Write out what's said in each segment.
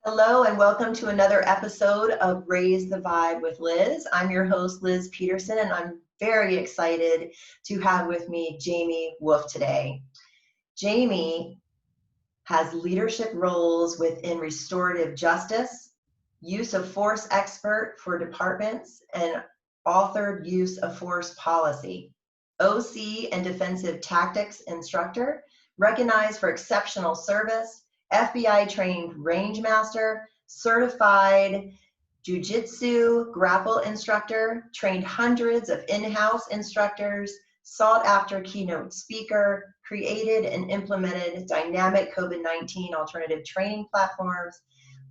Hello and welcome to another episode of Raise the Vibe with Liz. I'm your host, Liz Peterson, and I'm very excited to have with me Jamie Wolf today. Jamie has leadership roles within restorative justice, use of force expert for departments, and authored use of force policy, OC and defensive tactics instructor, recognized for exceptional service, FBI trained range master, certified jiu-jitsu grapple instructor, trained hundreds of in-house instructors, sought after keynote speaker, created and implemented dynamic COVID-19 alternative training platforms,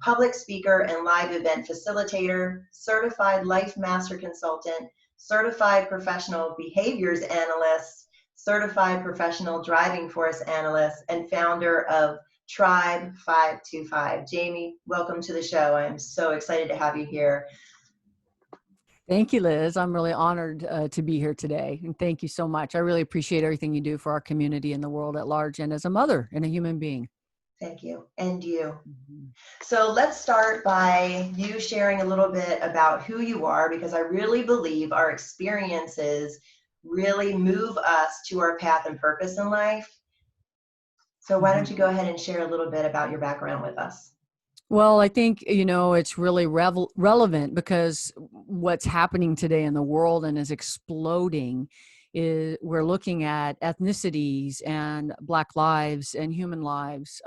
public speaker and live event facilitator, certified life master consultant, certified professional behaviors analyst, certified professional driving force analyst, and founder of Tribe 525. Jamie, welcome to the show. I am so excited to have you here. Thank you, Liz. I'm really honored to be here today. And thank you so much. I really appreciate everything you do for our community and the world at large, and as a mother and a human being. Thank you. And you. So let's start by you sharing a little bit about who you are, because I really believe our experiences really move us to our path and purpose in life. So why don't you go ahead and share a little bit about your background with us? Well, I think, it's really relevant because what's happening today in the world and is exploding is we're looking at ethnicities and Black lives and human lives.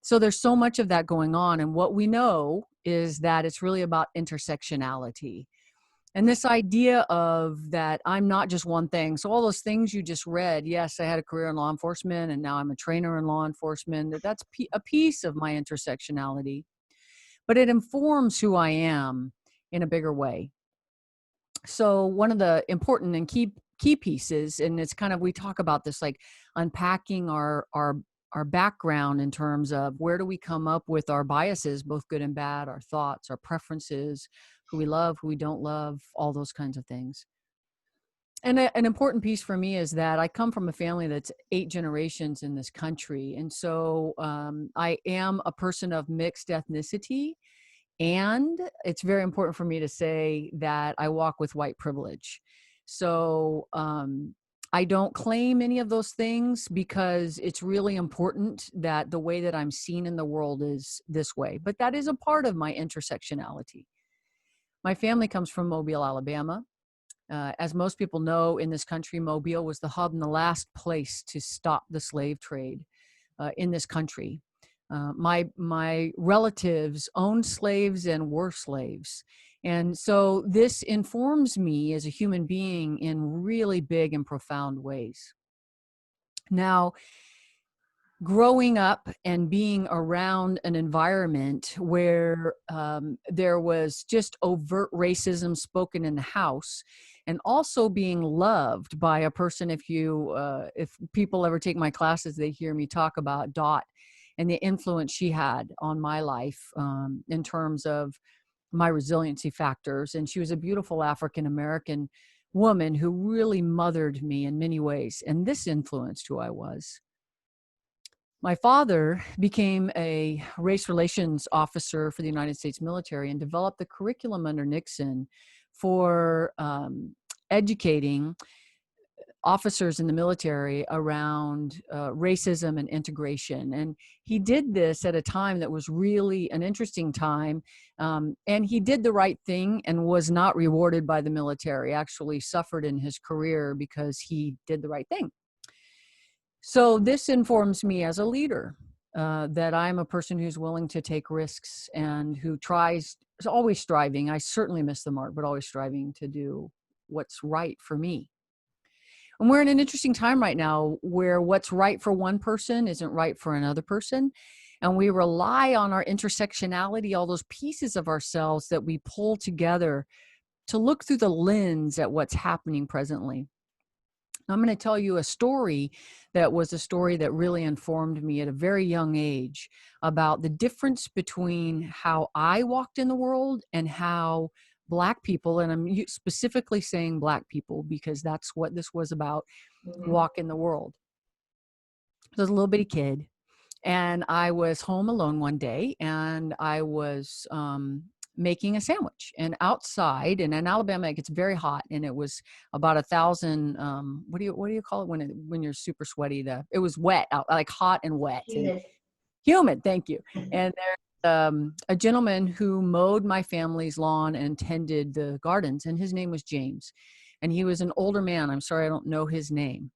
So there's so much of that going on. And what we know is that it's really about intersectionality. And this idea of that I'm not just one thing. So all those things you just read, yes, I had a career in law enforcement and now I'm a trainer in law enforcement. That's a piece of my intersectionality, but it informs who I am in a bigger way. So one of the important and key pieces, and it's kind of, we talk about this, like unpacking our background in terms of where do we come up with our biases, both good and bad, our thoughts, our preferences, who we love, who we don't love, all those kinds of things. And an important piece for me is that I come from a family that's 8 generations in this country. And so I am a person of mixed ethnicity. And it's very important for me to say that I walk with white privilege. So I don't claim any of those things because it's really important that the way that I'm seen in the world is this way. But that is a part of my intersectionality. My family comes from Mobile, Alabama. As most people know, in this country, Mobile was the hub and the last place to stop the slave trade in this country. My relatives owned slaves and were slaves. And so this informs me as a human being in really big and profound ways. Now, growing up and being around an environment where there was just overt racism spoken in the house, and also being loved by a person, if people ever take my classes, they hear me talk about Dot and the influence she had on my life in terms of my resiliency factors. And she was a beautiful African-American woman who really mothered me in many ways. And this influenced who I was. My father became a race relations officer for the United States military and developed the curriculum under Nixon for educating officers in the military around racism and integration. And he did this at a time that was really an interesting time. And he did the right thing and was not rewarded by the military, actually suffered in his career because he did the right thing. So this informs me as a leader, that I'm a person who's willing to take risks and who is always striving. I certainly miss the mark, but always striving to do what's right for me. And we're in an interesting time right now where what's right for one person isn't right for another person. And we rely on our intersectionality, all those pieces of ourselves that we pull together to look through the lens at what's happening presently. I'm going to tell you a story that was a story that really informed me at a very young age about the difference between how I walked in the world and how Black people, and I'm specifically saying Black people because that's what this was about, walk in the world. So I was a little bitty kid, And I was home alone one day, and I was making a sandwich. And outside, and in Alabama, it gets very hot, and it was about 1,000. What do you call it when you're super sweaty? It was wet out, like hot and wet and Humid. humid. Thank you. And there's a gentleman who mowed my family's lawn and tended the gardens, and his name was James, and he was an older man. I'm sorry, I don't know his name.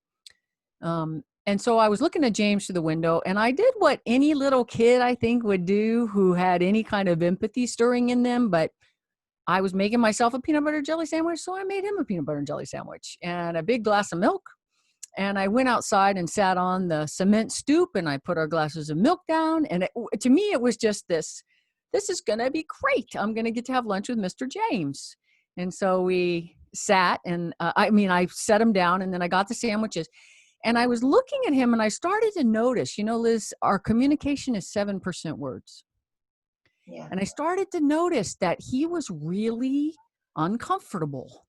And so I was looking at James through the window, and I did what any little kid, I think, would do who had any kind of empathy stirring in them. But I was making myself a peanut butter jelly sandwich, so I made him a peanut butter and jelly sandwich and a big glass of milk. And I went outside and sat on the cement stoop, and I put our glasses of milk down. And to me, it was just this is going to be great. I'm going to get to have lunch with Mr. James. And so we sat, and I set him down, and then I got the sandwiches. And I was looking at him, and I started to notice, Liz, our communication is 7% words. Yeah. And I started to notice that he was really uncomfortable,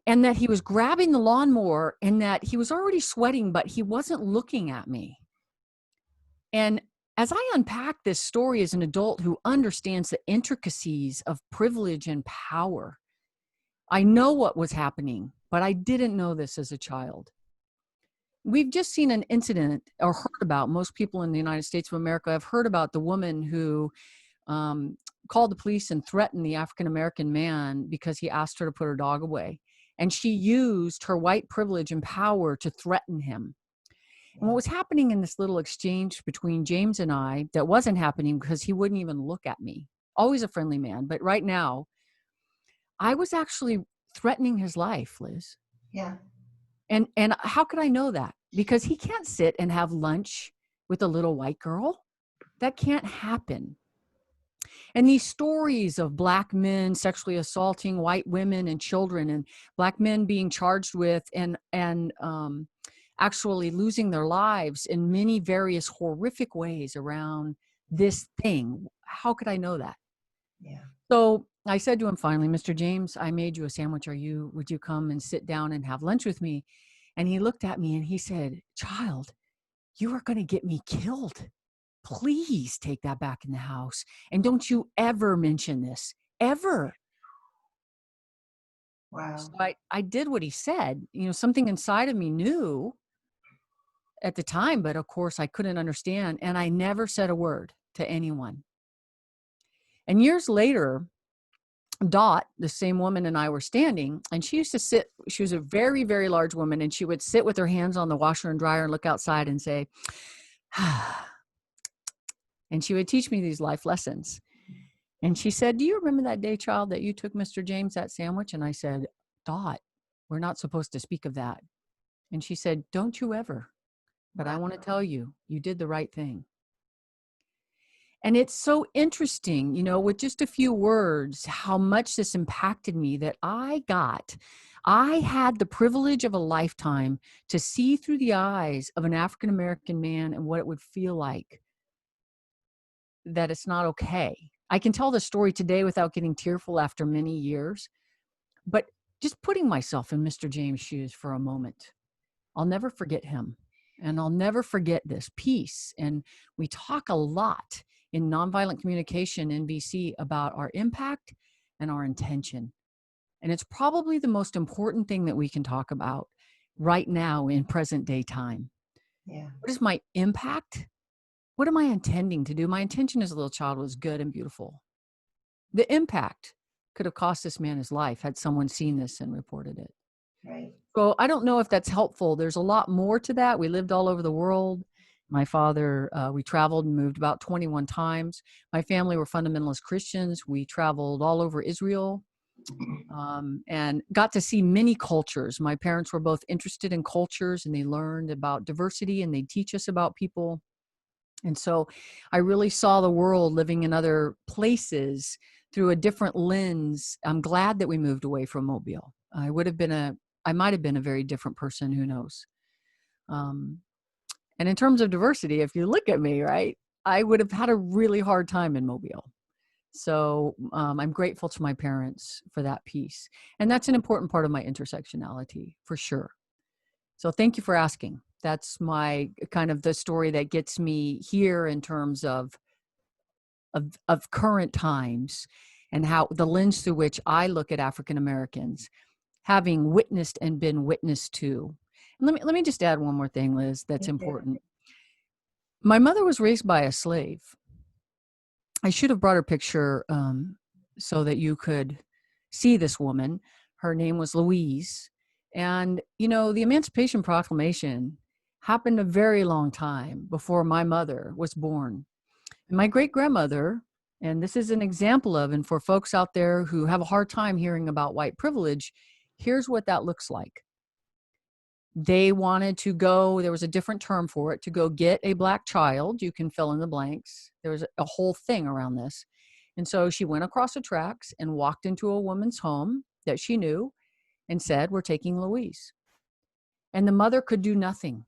and that he was grabbing the lawnmower, and that he was already sweating, but he wasn't looking at me. And as I unpack this story as an adult who understands the intricacies of privilege and power, I know what was happening, but I didn't know this as a child. We've just seen an incident, or heard about, most people in the United States of America have heard about the woman who called the police and threatened the African-American man because he asked her to put her dog away. And she used her white privilege and power to threaten him. And what was happening in this little exchange between James and I that wasn't happening because he wouldn't even look at me. Always a friendly man. But right now, I was actually threatening his life, Liz. Yeah. And how could I know that? Because he can't sit and have lunch with a little white girl. That can't happen. And these stories of Black men sexually assaulting white women and children, and Black men being charged with and actually losing their lives in many various horrific ways around this thing. How could I know that? Yeah. So I said to him finally, Mr. James, I made you a sandwich. Would you come and sit down and have lunch with me? And he looked at me and he said, child, you are going to get me killed. Please take that back in the house. And don't you ever mention this, ever. Wow. So I did what he said. Something inside of me knew at the time, but of course I couldn't understand. And I never said a word to anyone. And years later, Dot, the same woman, and I were standing, and she used to sit. She was a very, very large woman, and she would sit with her hands on the washer and dryer and look outside and say, and she would teach me these life lessons. And she said, do you remember that day, child, that you took Mr. James that sandwich? And I said, Dot, we're not supposed to speak of that. And she said, don't you ever. But I want to tell you, you did the right thing. And it's so interesting, with just a few words, how much this impacted me, that I had the privilege of a lifetime to see through the eyes of an African-American man and what it would feel like, that it's not okay. I can tell the story today without getting tearful after many years, but just putting myself in Mr. James' shoes for a moment, I'll never forget him. And I'll never forget this piece. And we talk a lot in nonviolent communication in BC about our impact and our intention. And it's probably the most important thing that we can talk about right now in present day time. Yeah. What is my impact? What am I intending to do? My intention as a little child was good and beautiful. The impact could have cost this man his life had someone seen this and reported it. Right. So I don't know if that's helpful. There's a lot more to that. We lived all over the world. My father, we traveled and moved about 21 times. My family were fundamentalist Christians. We traveled all over Israel and got to see many cultures. My parents were both interested in cultures, and they learned about diversity, and they teach us about people. And so I really saw the world living in other places through a different lens. I'm glad that we moved away from Mobile. I might have been a very different person, who knows? And in terms of diversity, if you look at me, right, I would have had a really hard time in Mobile. So I'm grateful to my parents for that piece. And that's an important part of my intersectionality, for sure. So thank you for asking. That's my kind of the story that gets me here in terms of current times and how the lens through which I look at African Americans, having witnessed and been witnessed to. And let me just add one more thing, Liz, that's important. My mother was raised by a slave. I should have brought her picture so that you could see this woman. Her name was Louise. And, you know, the Emancipation Proclamation happened a very long time before my mother was born. And my great-grandmother, and this is an example of, and for folks out there who have a hard time hearing about white privilege, here's what that looks like. They wanted to go, there was a different term for it, to go get a black child. You can fill in the blanks. There was a whole thing around this. And so she went across the tracks and walked into a woman's home that she knew and said, "We're taking Louise." And the mother could do nothing.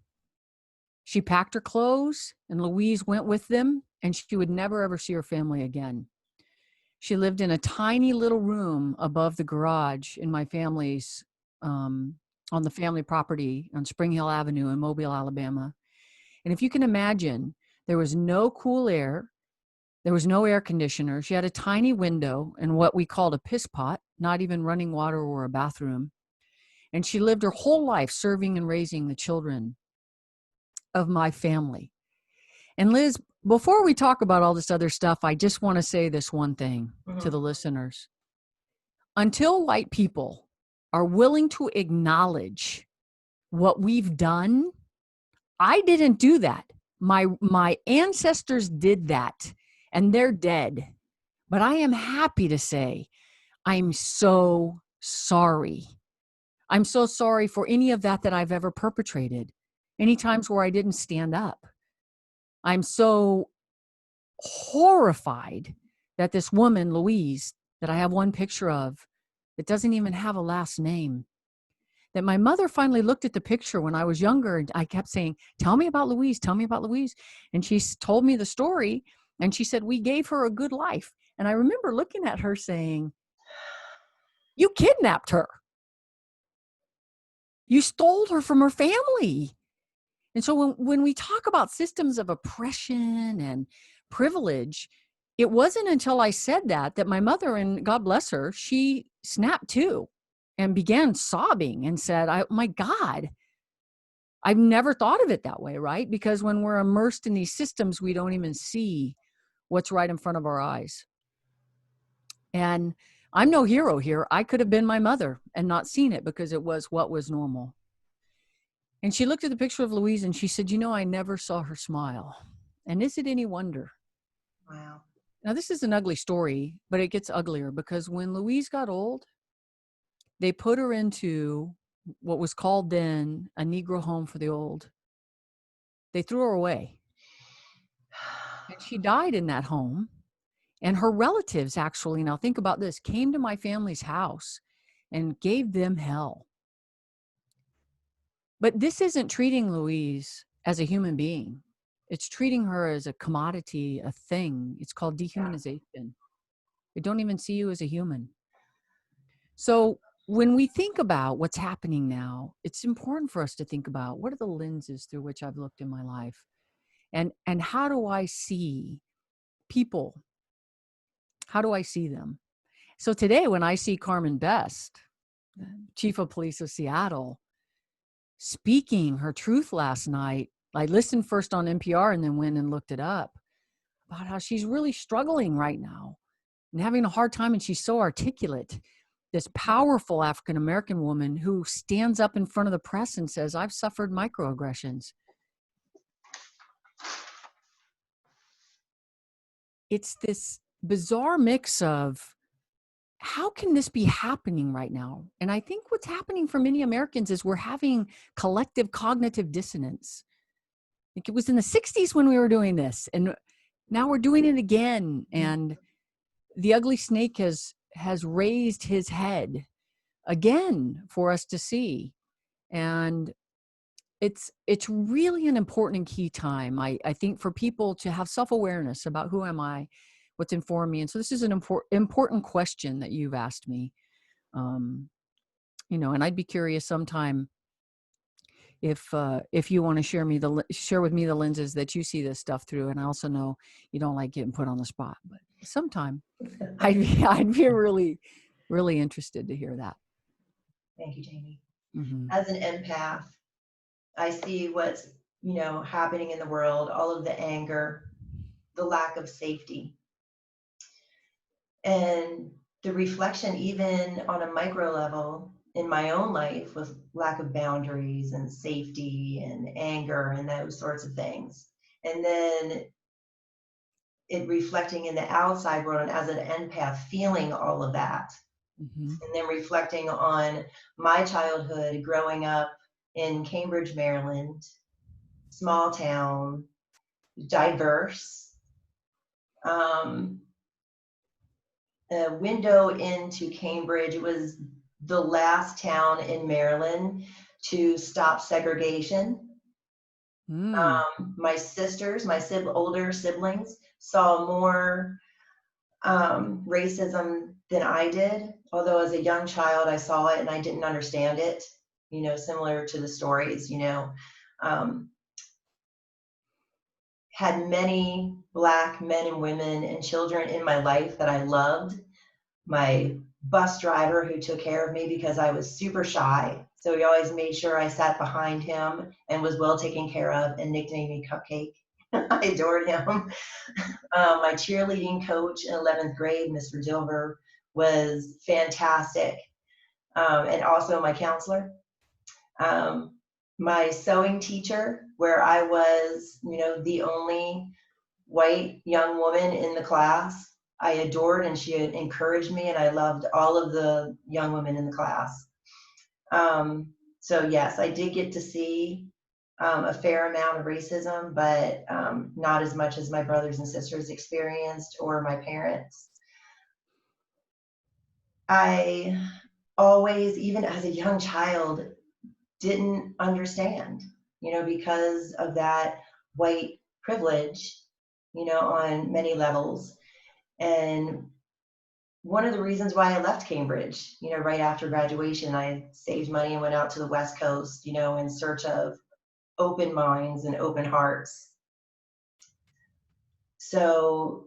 She packed her clothes and Louise went with them, and she would never ever see her family again. She lived in a tiny little room above the garage in my family's, on the family property on Spring Hill Avenue in Mobile, Alabama. And if you can imagine, there was no cool air. There was no air conditioner. She had a tiny window and what we called a piss pot, not even running water or a bathroom. And she lived her whole life serving and raising the children of my family. And Liz, before we talk about all this other stuff, I just want to say this one thing to the listeners. Until white people are willing to acknowledge what we've done, I didn't do that. My ancestors did that, and they're dead. But I am happy to say I'm so sorry. I'm so sorry for any of that I've ever perpetrated, any times where I didn't stand up. I'm so horrified that this woman, Louise, that I have one picture of, that doesn't even have a last name, that my mother finally looked at the picture when I was younger, and I kept saying, "Tell me about Louise, tell me about Louise." And she told me the story, and she said, "We gave her a good life." And I remember looking at her saying, "You kidnapped her. You stole her from her family." And so when we talk about systems of oppression and privilege, it wasn't until I said that my mother, and God bless her, she snapped to and began sobbing and said, my God, I've never thought of it that way, right? Because when we're immersed in these systems, we don't even see what's right in front of our eyes. And I'm no hero here. I could have been my mother and not seen it because it was what was normal. And she looked at the picture of Louise and she said, "You know, I never saw her smile. And is it any wonder?" Wow. Now, this is an ugly story, but it gets uglier because when Louise got old, they put her into what was called then a Negro home for the old. They threw her away. And she died in that home. And her relatives actually, now think about this, came to my family's house and gave them hell. But this isn't treating Louise as a human being. It's treating her as a commodity, a thing. It's called dehumanization. They don't even see you as a human. So when we think about what's happening now, it's important for us to think about what are the lenses through which I've looked in my life, and how do I see people? How do I see them? So today, when I see Carmen Best, Chief of Police of Seattle, speaking her truth last night, I listened first on NPR and then went and looked it up about how she's really struggling right now and having a hard time, and she's so articulate. This powerful African-American woman who stands up in front of the press and says, "I've suffered microaggressions." It's this bizarre mix of how can this be happening right now? And I think what's happening for many Americans is we're having collective cognitive dissonance. Like it was in the 60s when we were doing this, and now we're doing it again. And the ugly snake has raised his head again for us to see. And it's really an important and key time, I think, for people to have self-awareness about who am I, what's informed me. And so this is an important question that you've asked me. And I'd be curious sometime if you want to share with me the lenses that you see this stuff through. And I also know you don't like getting put on the spot, but sometime I'd be really, really interested to hear that. Thank you, Jamie. Mm-hmm. As an empath, I see what's, happening in the world, all of the anger, the lack of safety, and the reflection, even on a micro level in my own life, with lack of boundaries and safety and anger and those sorts of things. And then it reflecting in the outside world, and as an empath, feeling all of that. Mm-hmm. And then reflecting on my childhood growing up in Cambridge, Maryland, small town, diverse, a window into Cambridge. It was the last town in Maryland to stop segregation. My sisters, older siblings, saw more racism than I did. Although as a young child, I saw it and I didn't understand it, similar to the stories, had many Black men and women and children in my life that I loved. My bus driver, who took care of me because I was super shy, so he always made sure I sat behind him and was well taken care of, and nicknamed me Cupcake. I adored him. My cheerleading coach in 11th grade, Mr. Dilver, was fantastic, and also my counselor. My sewing teacher, where I was, the only white young woman in the class, I adored, and she encouraged me, and I loved all of the young women in the class. So yes, I did get to see a fair amount of racism, but not as much as my brothers and sisters experienced, or my parents. I always, even as a young child, didn't understand, because of that white privilege, on many levels. And one of the reasons why I left Cambridge, right after graduation, I saved money and went out to the West Coast, in search of open minds and open hearts. So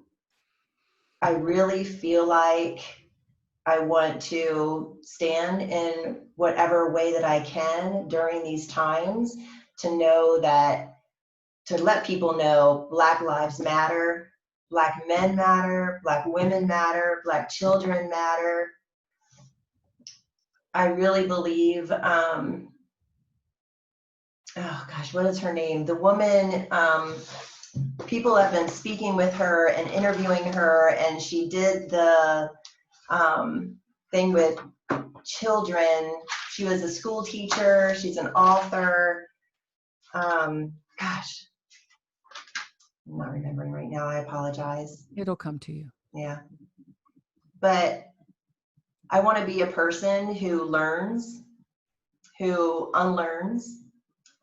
I really feel like I want to stand in whatever way that I can during these times, to know that, to let people know Black lives matter, Black men matter, Black women matter, Black children matter. I really believe, oh gosh, what is her name? The woman, people have been speaking with her and interviewing her, and she did the thing with children. She was a school teacher. She's an author. Gosh, I'm not remembering right now. I apologize. It'll come to you. Yeah. But I want to be a person who learns, who unlearns,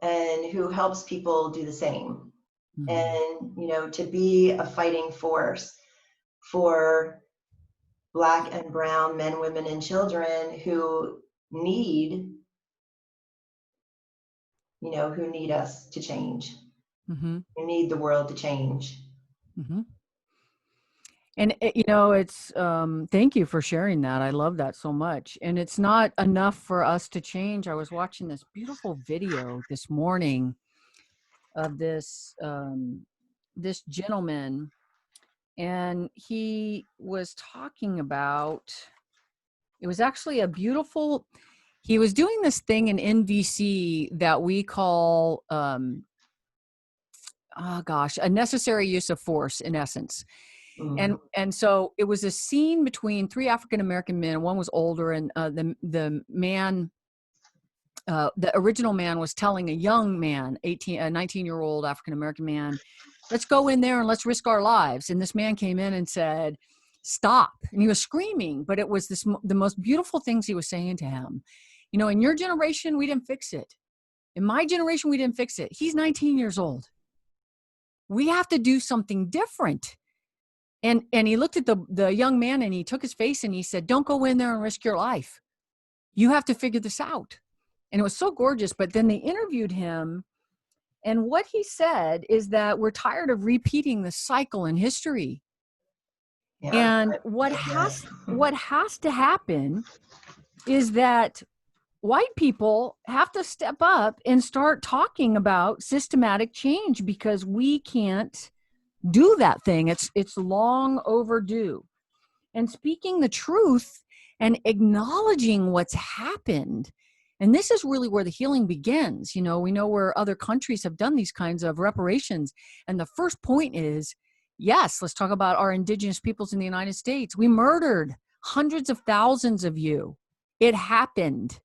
and who helps people do the same. Mm-hmm. And, to be a fighting force for Black and brown men, women, and children who need, who need us to change. Mm-hmm. Who need the world to change. Mm-hmm. And it's thank you for sharing that. I love that so much. And it's not enough for us to change. I was watching this beautiful video this morning of this this gentleman, and he was talking about, it was actually a beautiful, he was doing this thing in NVC that we call a necessary use of force, in essence. Mm. And so it was a scene between three African-American men. One was older, and the man, the original man, was telling a young man, a 19-year-old African-American man, let's go in there and let's risk our lives. And this man came in and said, stop. And he was screaming, but it was the most beautiful things he was saying to him. In your generation, we didn't fix it. In my generation, we didn't fix it. He's 19 years old. We have to do something different. And he looked at the young man, and he took his face and he said, don't go in there and risk your life. You have to figure this out. And it was so gorgeous. But then they interviewed him. And what he said is that we're tired of repeating the cycle in history. Yeah. And what has to happen is that white people have to step up and start talking about systematic change, because we can't do that thing. It's long overdue. And speaking the truth and acknowledging what's happened. And this is really where the healing begins. You know, we know where other countries have done these kinds of reparations. And the first point is, yes, let's talk about our indigenous peoples in the United States. We murdered hundreds of thousands of you. It happened.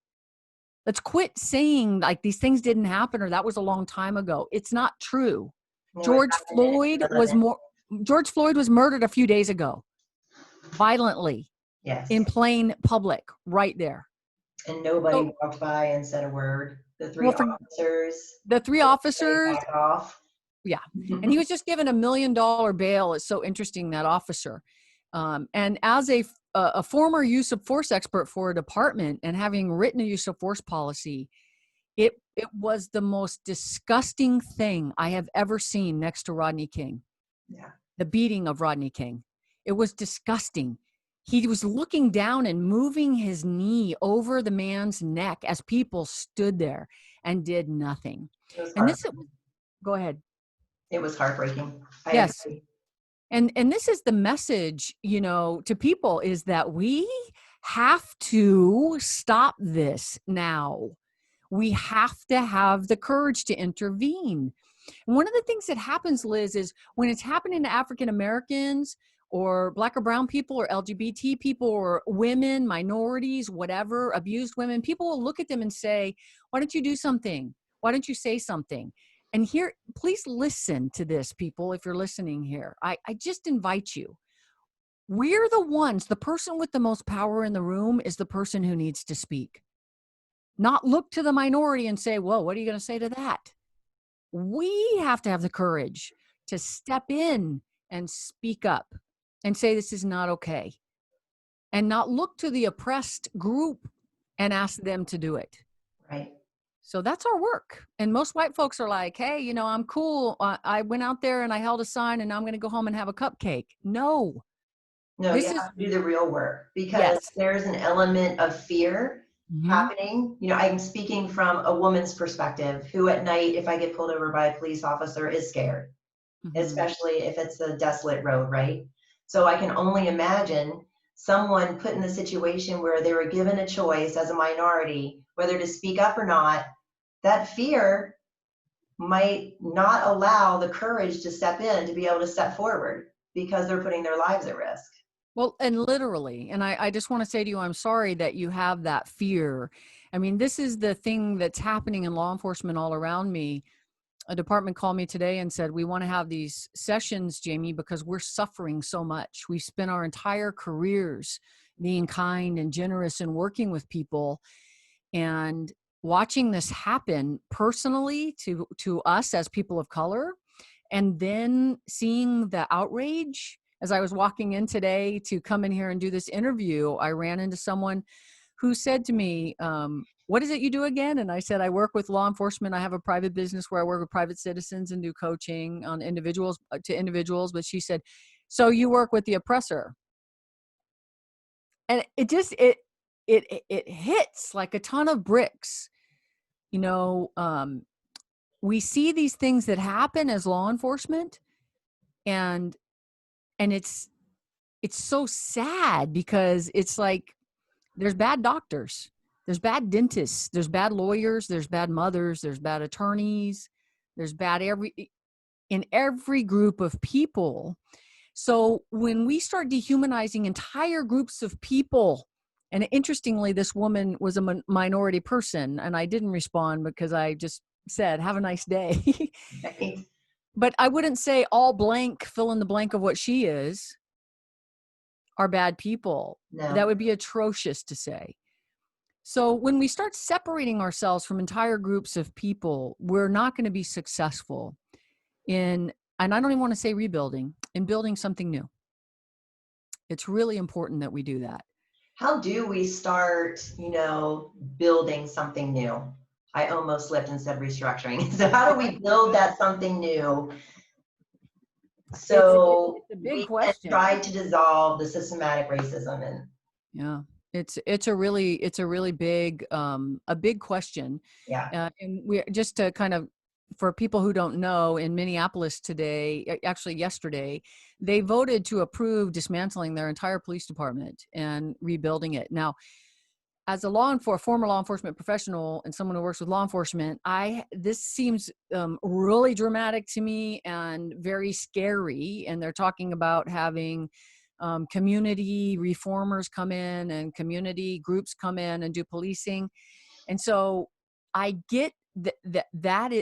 Let's quit saying like these things didn't happen or that was a long time ago. It's not true. No, George Floyd was murdered a few days ago, violently, yes, in plain public, right there. and nobody walked by and said a word. The three officers. Back off. Yeah. And he was just given $1 million bail. It's so interesting, that officer. And as a former use of force expert for a department and having written a use of force policy, it was the most disgusting thing I have ever seen next to Rodney King. Yeah. The beating of Rodney King. It was disgusting. He was looking down and moving his knee over the man's neck as people stood there and did nothing. Go ahead. It was heartbreaking. Yes. And this is the message, you know, to people, is that we have to stop this now. We have to have the courage to intervene. And one of the things that happens, Liz, is when it's happening to African Americans or Black or brown people or LGBT people or women, minorities, whatever, abused women, people will look at them and say, why don't you do something? Why don't you say something? And here, please listen to this, people, if you're listening here. I just invite you. We're the ones, the person with the most power in the room is the person who needs to speak. Not look to the minority and say, well, what are you going to say to that? We have to have the courage to step in and speak up and say this is not okay. And not look to the oppressed group and ask them to do it. Right. So that's our work. And most white folks are like, hey, you know, I'm cool. I went out there and I held a sign and now I'm going to go home and have a cupcake. No, you have to do the real work, because there's an element of fear happening. You know, I'm speaking from a woman's perspective who at night, if I get pulled over by a police officer, is scared, especially if it's a desolate road, right? So I can only imagine someone put in the situation where they were given a choice as a minority, whether to speak up or not. That fear might not allow the courage to step in, to be able to step forward, because they're putting their lives at risk. Well, and literally, and I just want to say to you, I'm sorry that you have that fear. I mean, this is the thing that's happening in law enforcement all around me. A department called me today and said, we want to have these sessions, Jamie, because we're suffering so much. We spent our entire careers being kind and generous and working with people. And watching this happen personally to us as people of color, and then seeing the outrage. As I was walking in today to come in here and do this interview, I ran into someone who said to me, what is it you do again? And I said, I work with law enforcement. I have a private business where I work with private citizens and do coaching on individuals to individuals. But she said, so you work with the oppressor. And it just, it hits like a ton of bricks. You know, we see these things that happen as law enforcement, and it's so sad, because it's like there's bad doctors, there's bad dentists, there's bad lawyers, there's bad mothers, there's bad attorneys, there's bad in every group of people. So when we start dehumanizing entire groups of people, and interestingly, this woman was a minority person, and I didn't respond because I just said, have a nice day. But I wouldn't say all blank, fill in the blank of what she is, are bad people. No. That would be atrocious to say. So when we start separating ourselves from entire groups of people, we're not going to be successful in, and I don't even want to say rebuilding, in building something new. It's really important that we do that. How do we start, building something new? I almost slipped and said restructuring. So how do we build that something new so It's a big we can question. try to dissolve the systematic racism? And Yeah, it's a really big a big question. yeah. And we just to kind of, for people who don't know, in Minneapolis today, actually yesterday, they voted to approve dismantling their entire police department and rebuilding it. Now, as a former law enforcement professional and someone who works with law enforcement, this seems really dramatic to me and very scary. And they're talking about having community reformers come in and community groups come in and do policing. And so I get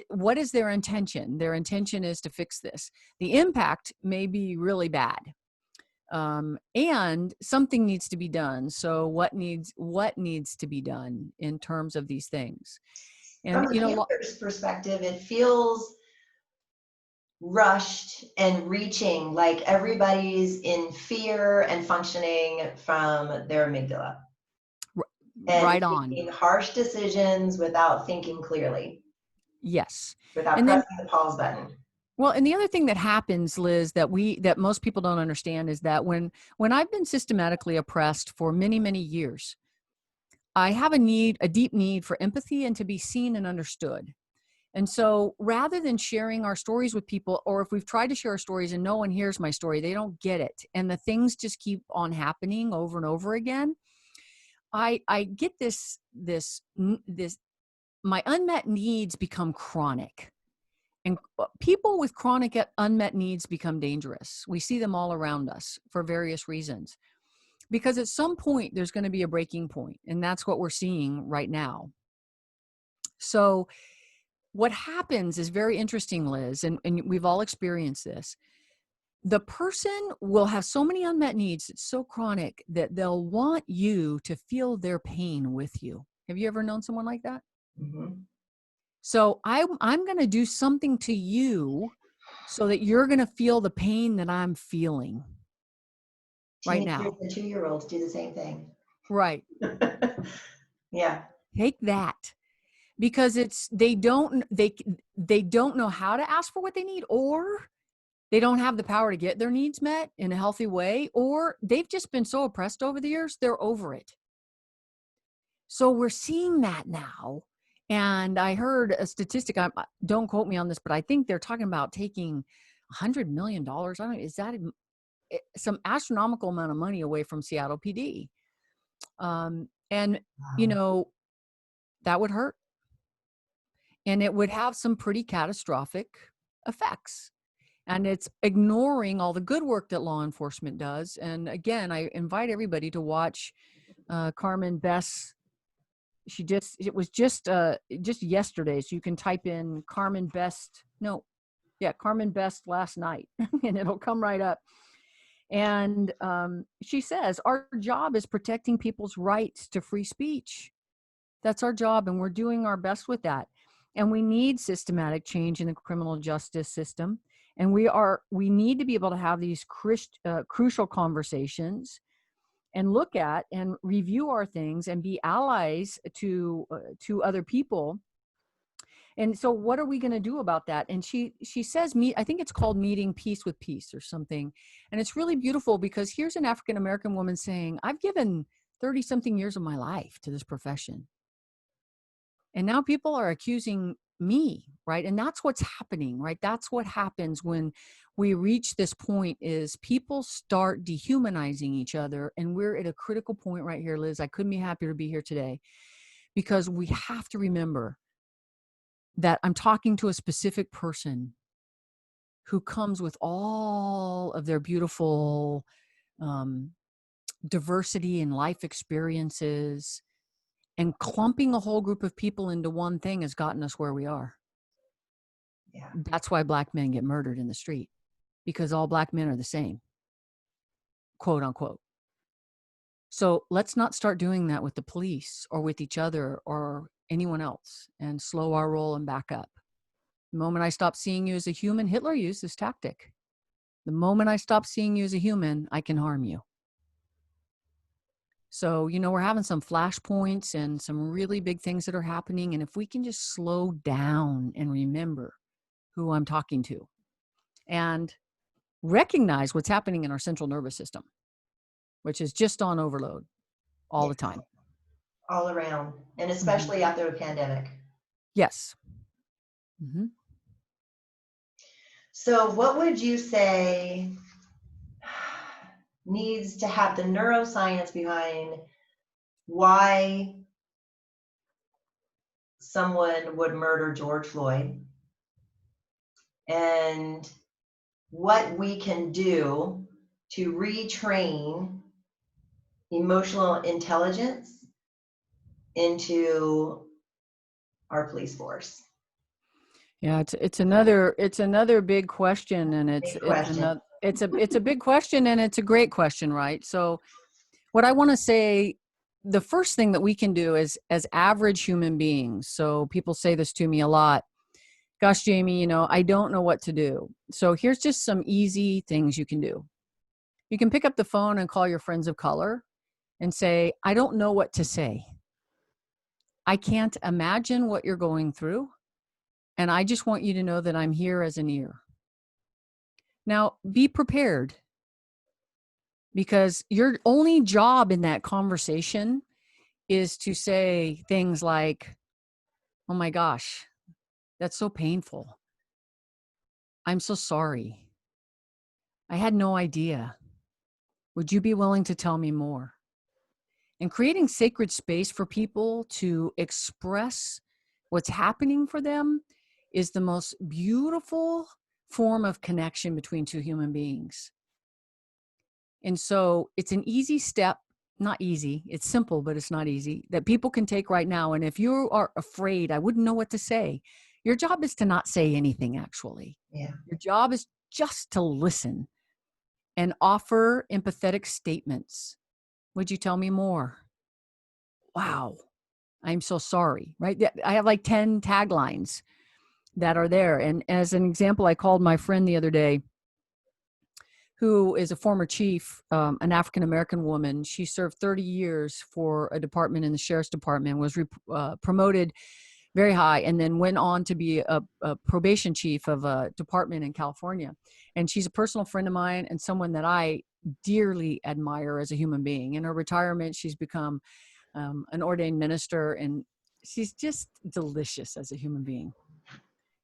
what is their intention? Their intention is to fix this. The impact may be really bad. And something needs to be done. So what needs to be done in terms of these things? And From the viewer's perspective, it feels rushed and reaching, like everybody's in fear and functioning from their amygdala. And right on. making harsh decisions without thinking clearly. Yes. Without And pressing the pause button. Well, and the other thing that happens, Liz, that most people don't understand is that when I've been systematically oppressed for many, many years, I have a deep need for empathy and to be seen and understood. And so rather than sharing our stories with people, or if we've tried to share our stories and no one hears my story, they don't get it. And the things just keep on happening over and over again. I get this, my unmet needs become chronic. And people with chronic unmet needs become dangerous. We see them all around us for various reasons. Because at some point, there's going to be a breaking point, and that's what we're seeing right now. So what happens is very interesting, Liz, and we've all experienced this. The person will have so many unmet needs, it's so chronic, that they'll want you to feel their pain with you. Have you ever known someone like that? Mm-hmm. So I'm going to do something to you so that you're going to feel the pain that I'm feeling right now. And 2-year-olds do the same thing. Right. Yeah. Take that. Because they don't know how to ask for what they need, or they don't have the power to get their needs met in a healthy way, or they've just been so oppressed over the years, they're over it. So we're seeing that now. And I heard a statistic, don't quote me on this, but I think they're talking about taking $100 million. I don't know, is that some astronomical amount of money away from Seattle PD? And, Wow. that would hurt. And it would have some pretty catastrophic effects. And it's ignoring all the good work that law enforcement does. And again, I invite everybody to watch Carmen Best. It was just yesterday. So you can type in Carmen Best last night and it'll come right up. And she says, our job is protecting people's rights to free speech. That's our job. And we're doing our best with that. And we need systematic change in the criminal justice system. And we need to be able to have these crucial conversations and look at and review our things and be allies to other people. And so what are we going to do about that? And she says, I think it's called Meeting Peace with Peace or something. And it's really beautiful because here's an African-American woman saying, I've given 30 something years of my life to this profession. And now people are accusing me, right? And that's what's happening, right? That's what happens when we reach this point, is people start dehumanizing each other. And we're at a critical point right here, Liz. I couldn't be happier to be here today, because we have to remember that I'm talking to a specific person who comes with all of their beautiful diversity and life experiences. And clumping a whole group of people into one thing has gotten us where we are. Yeah. That's why Black men get murdered in the street, because all Black men are the same, quote unquote. So let's not start doing that with the police or with each other or anyone else, and slow our roll and back up. The moment I stop seeing you as a human, Hitler used this tactic. The moment I stop seeing you as a human, I can harm you. So, we're having some flashpoints and some really big things that are happening. And if we can just slow down and remember who I'm talking to and recognize what's happening in our central nervous system, which is just on overload all Yeah, the time. all around, and Mm-hmm. especially after a pandemic. Yes. Mm-hmm. So what would you say needs to have the neuroscience behind why someone would murder George Floyd, and what we can do to retrain emotional intelligence into our police force? Yeah, it's another big question, and Big question. it's a big question, and it's a great question, right? So what I want to say, the first thing that we can do is as average human beings. So people say this to me a lot. Gosh, Jamie, I don't know what to do. So here's just some easy things you can do. You can pick up the phone and call your friends of color and say, I don't know what to say. I can't imagine what you're going through. And I just want you to know that I'm here as an ear. Now, be prepared, because your only job in that conversation is to say things like, oh my gosh, that's so painful. I'm so sorry. I had no idea. Would you be willing to tell me more? And creating sacred space for people to express what's happening for them is the most beautiful form of connection between two human beings. And so it's an easy step, not easy, it's simple, but it's not easy, that people can take right now. And if you are afraid, I wouldn't know what to say, your job is to not say anything, actually. Yeah. Your job is just to listen and offer empathetic statements. Would you tell me more? Wow, I'm so sorry, right? I have like 10 taglines that are there. And as an example, I called my friend the other day, who is a former chief, an African-American woman. She served 30 years for a department in the sheriff's department, was promoted very high, and then went on to be a probation chief of a department in California. And she's a personal friend of mine and someone that I dearly admire as a human being. In her retirement, she's become an ordained minister, and she's just delicious as a human being.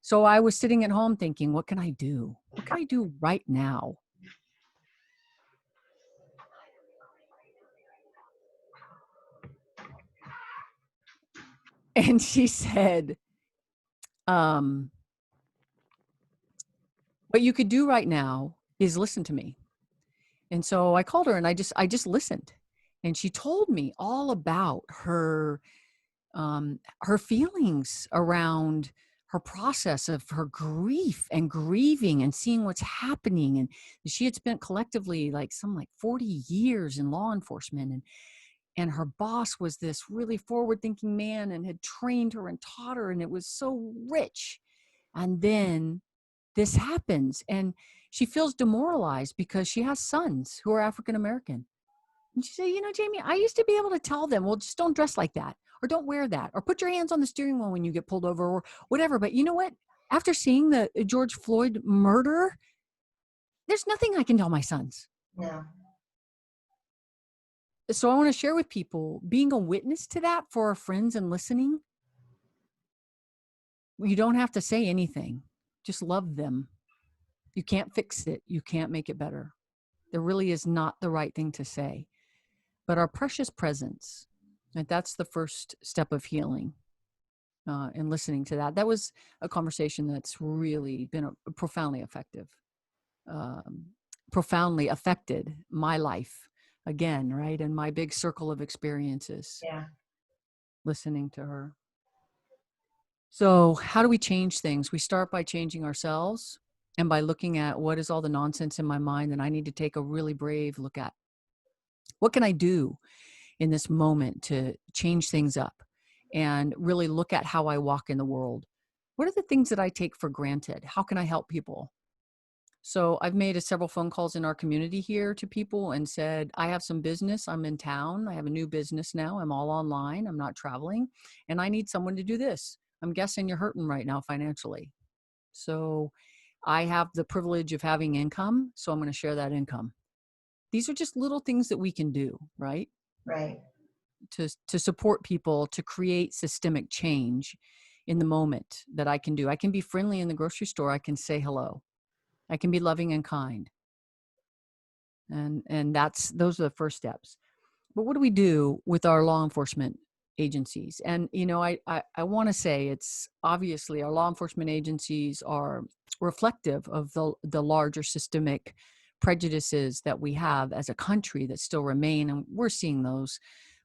So I was sitting at home thinking, what can I do? What can I do right now? And she said, what you could do right now is listen to me. And so I called her and I just listened. And she told me all about her feelings around her process of her grief and grieving and seeing what's happening. And she had spent collectively like 40 years in law enforcement, and her boss was this really forward-thinking man and had trained her and taught her, and it was so rich. And then this happens, and she feels demoralized because she has sons who are African American. And she said, Jamie, I used to be able to tell them, well, just don't dress like that, or don't wear that, or put your hands on the steering wheel when you get pulled over, or whatever. But you know what? After seeing the George Floyd murder, there's nothing I can tell my sons. No. So I want to share with people, being a witness to that for our friends and listening. You don't have to say anything. Just love them. You can't fix it. You can't make it better. There really is not the right thing to say. But our precious presence, and that's the first step of healing, and listening to that. That was a conversation that's really been profoundly effective, profoundly affected my life again, right? And my big circle of experiences. Yeah. Listening to her. So how do we change things? We start by changing ourselves and by looking at what is all the nonsense in my mind that I need to take a really brave look at. What can I do in this moment to change things up and really look at how I walk in the world? What are the things that I take for granted? How can I help people? So I've made several phone calls in our community here to people and said, I have some business. I'm in town. I have a new business now. I'm all online. I'm not traveling. And I need someone to do this. I'm guessing you're hurting right now financially. So I have the privilege of having income. So I'm going to share that income. These are just little things that we can do, right? Right. To support people, to create systemic change in the moment that I can do. I can be friendly in the grocery store. I can say hello. I can be loving and kind. And those are the first steps. But what do we do with our law enforcement agencies? And, I want to say it's obviously our law enforcement agencies are reflective of the larger systemic prejudices that we have as a country that still remain. And we're seeing those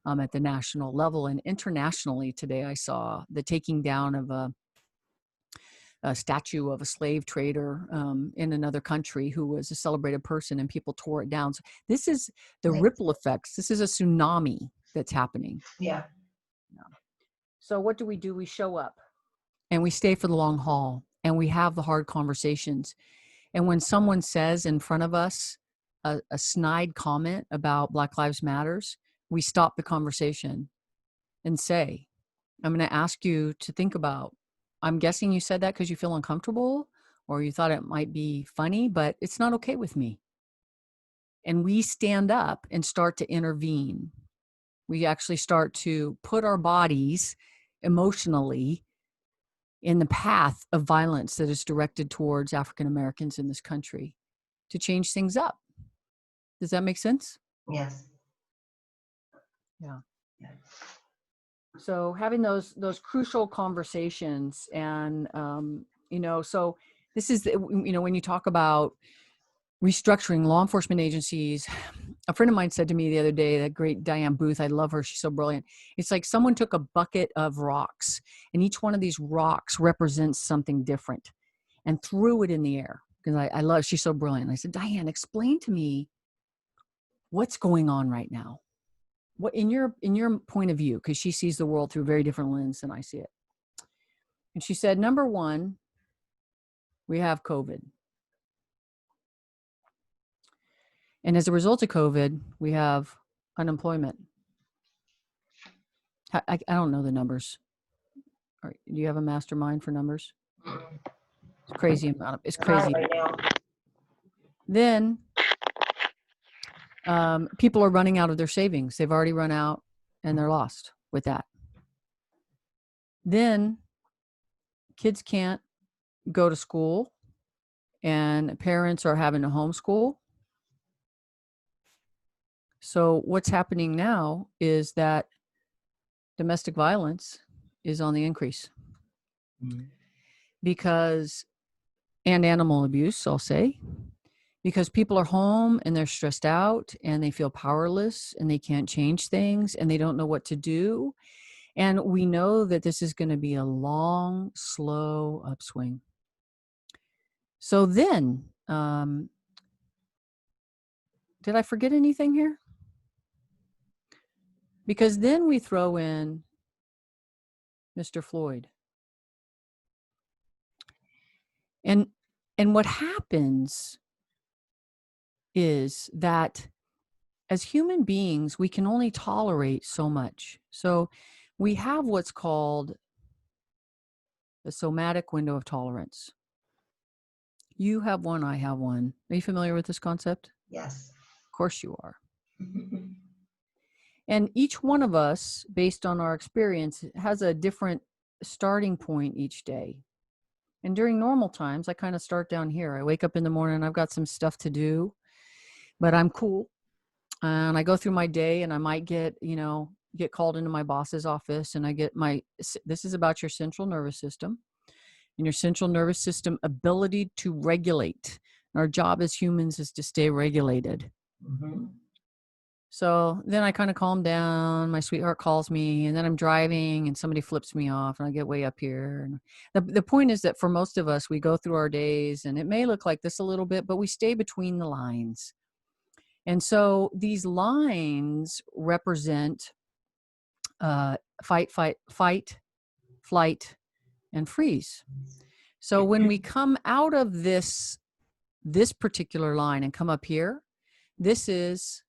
at the national level and internationally. Today, I saw the taking down of a statue of a slave trader in another country who was a celebrated person, and people tore it down. So this is the ripple effects. This is a tsunami that's happening. Yeah. So what do? We show up and we stay for the long haul, and we have the hard conversations. And when someone says in front of us a snide comment about Black Lives Matters, we stop the conversation and say, I'm going to ask you to think about, I'm guessing you said that because you feel uncomfortable or you thought it might be funny, but it's not okay with me. And we stand up and start to intervene. We actually start to put our bodies emotionally in the path of violence that is directed towards African Americans in this country to change things up. Does that make sense? Yes. Yeah. So having those crucial conversations, and so this is when you talk about restructuring law enforcement agencies, a friend of mine said to me the other day, that great Diane Booth, I love her, she's so brilliant. It's like someone took a bucket of rocks, and each one of these rocks represents something different, and threw it in the air. Because I love, she's so brilliant. I said, Diane, explain to me what's going on right now. What in your point of view, because she sees the world through a very different lens than I see it. And she said, number one, we have COVID. And as a result of COVID, we have unemployment. I don't know the numbers. Do you have a mastermind for numbers? It's crazy amount. It's crazy. Right now. Then people are running out of their savings. They've already run out and they're lost with that. Then kids can't go to school and parents are having to homeschool. So what's happening now is that domestic violence is on the increase. Because, and animal abuse, I'll say, because people are home and they're stressed out and they feel powerless and they can't change things and they don't know what to do. And we know that this is going to be a long, slow upswing. So then, did I forget anything here? Because then we throw in Mr. Floyd. And what happens is that as human beings, we can only tolerate so much. So we have what's called the somatic window of tolerance. You have one, I have one. Are you familiar with this concept? Yes. Of course you are. And each one of us, based on our experience, has a different starting point each day. And during normal times, I kind of start down here. I wake up in the morning, I've got some stuff to do, but I'm cool. And I go through my day and I might get called into my boss's office, and I get this is about your central nervous system and your central nervous system ability to regulate. And our job as humans is to stay regulated. Mm-hmm. So then I kind of calm down. My sweetheart calls me, and then I'm driving and somebody flips me off and I get way up here. And the point is that for most of us, we go through our days and it may look like this a little bit, but we stay between the lines. And so these lines represent fight, flight, and freeze. So when we come out of this this particular line and come up here, this is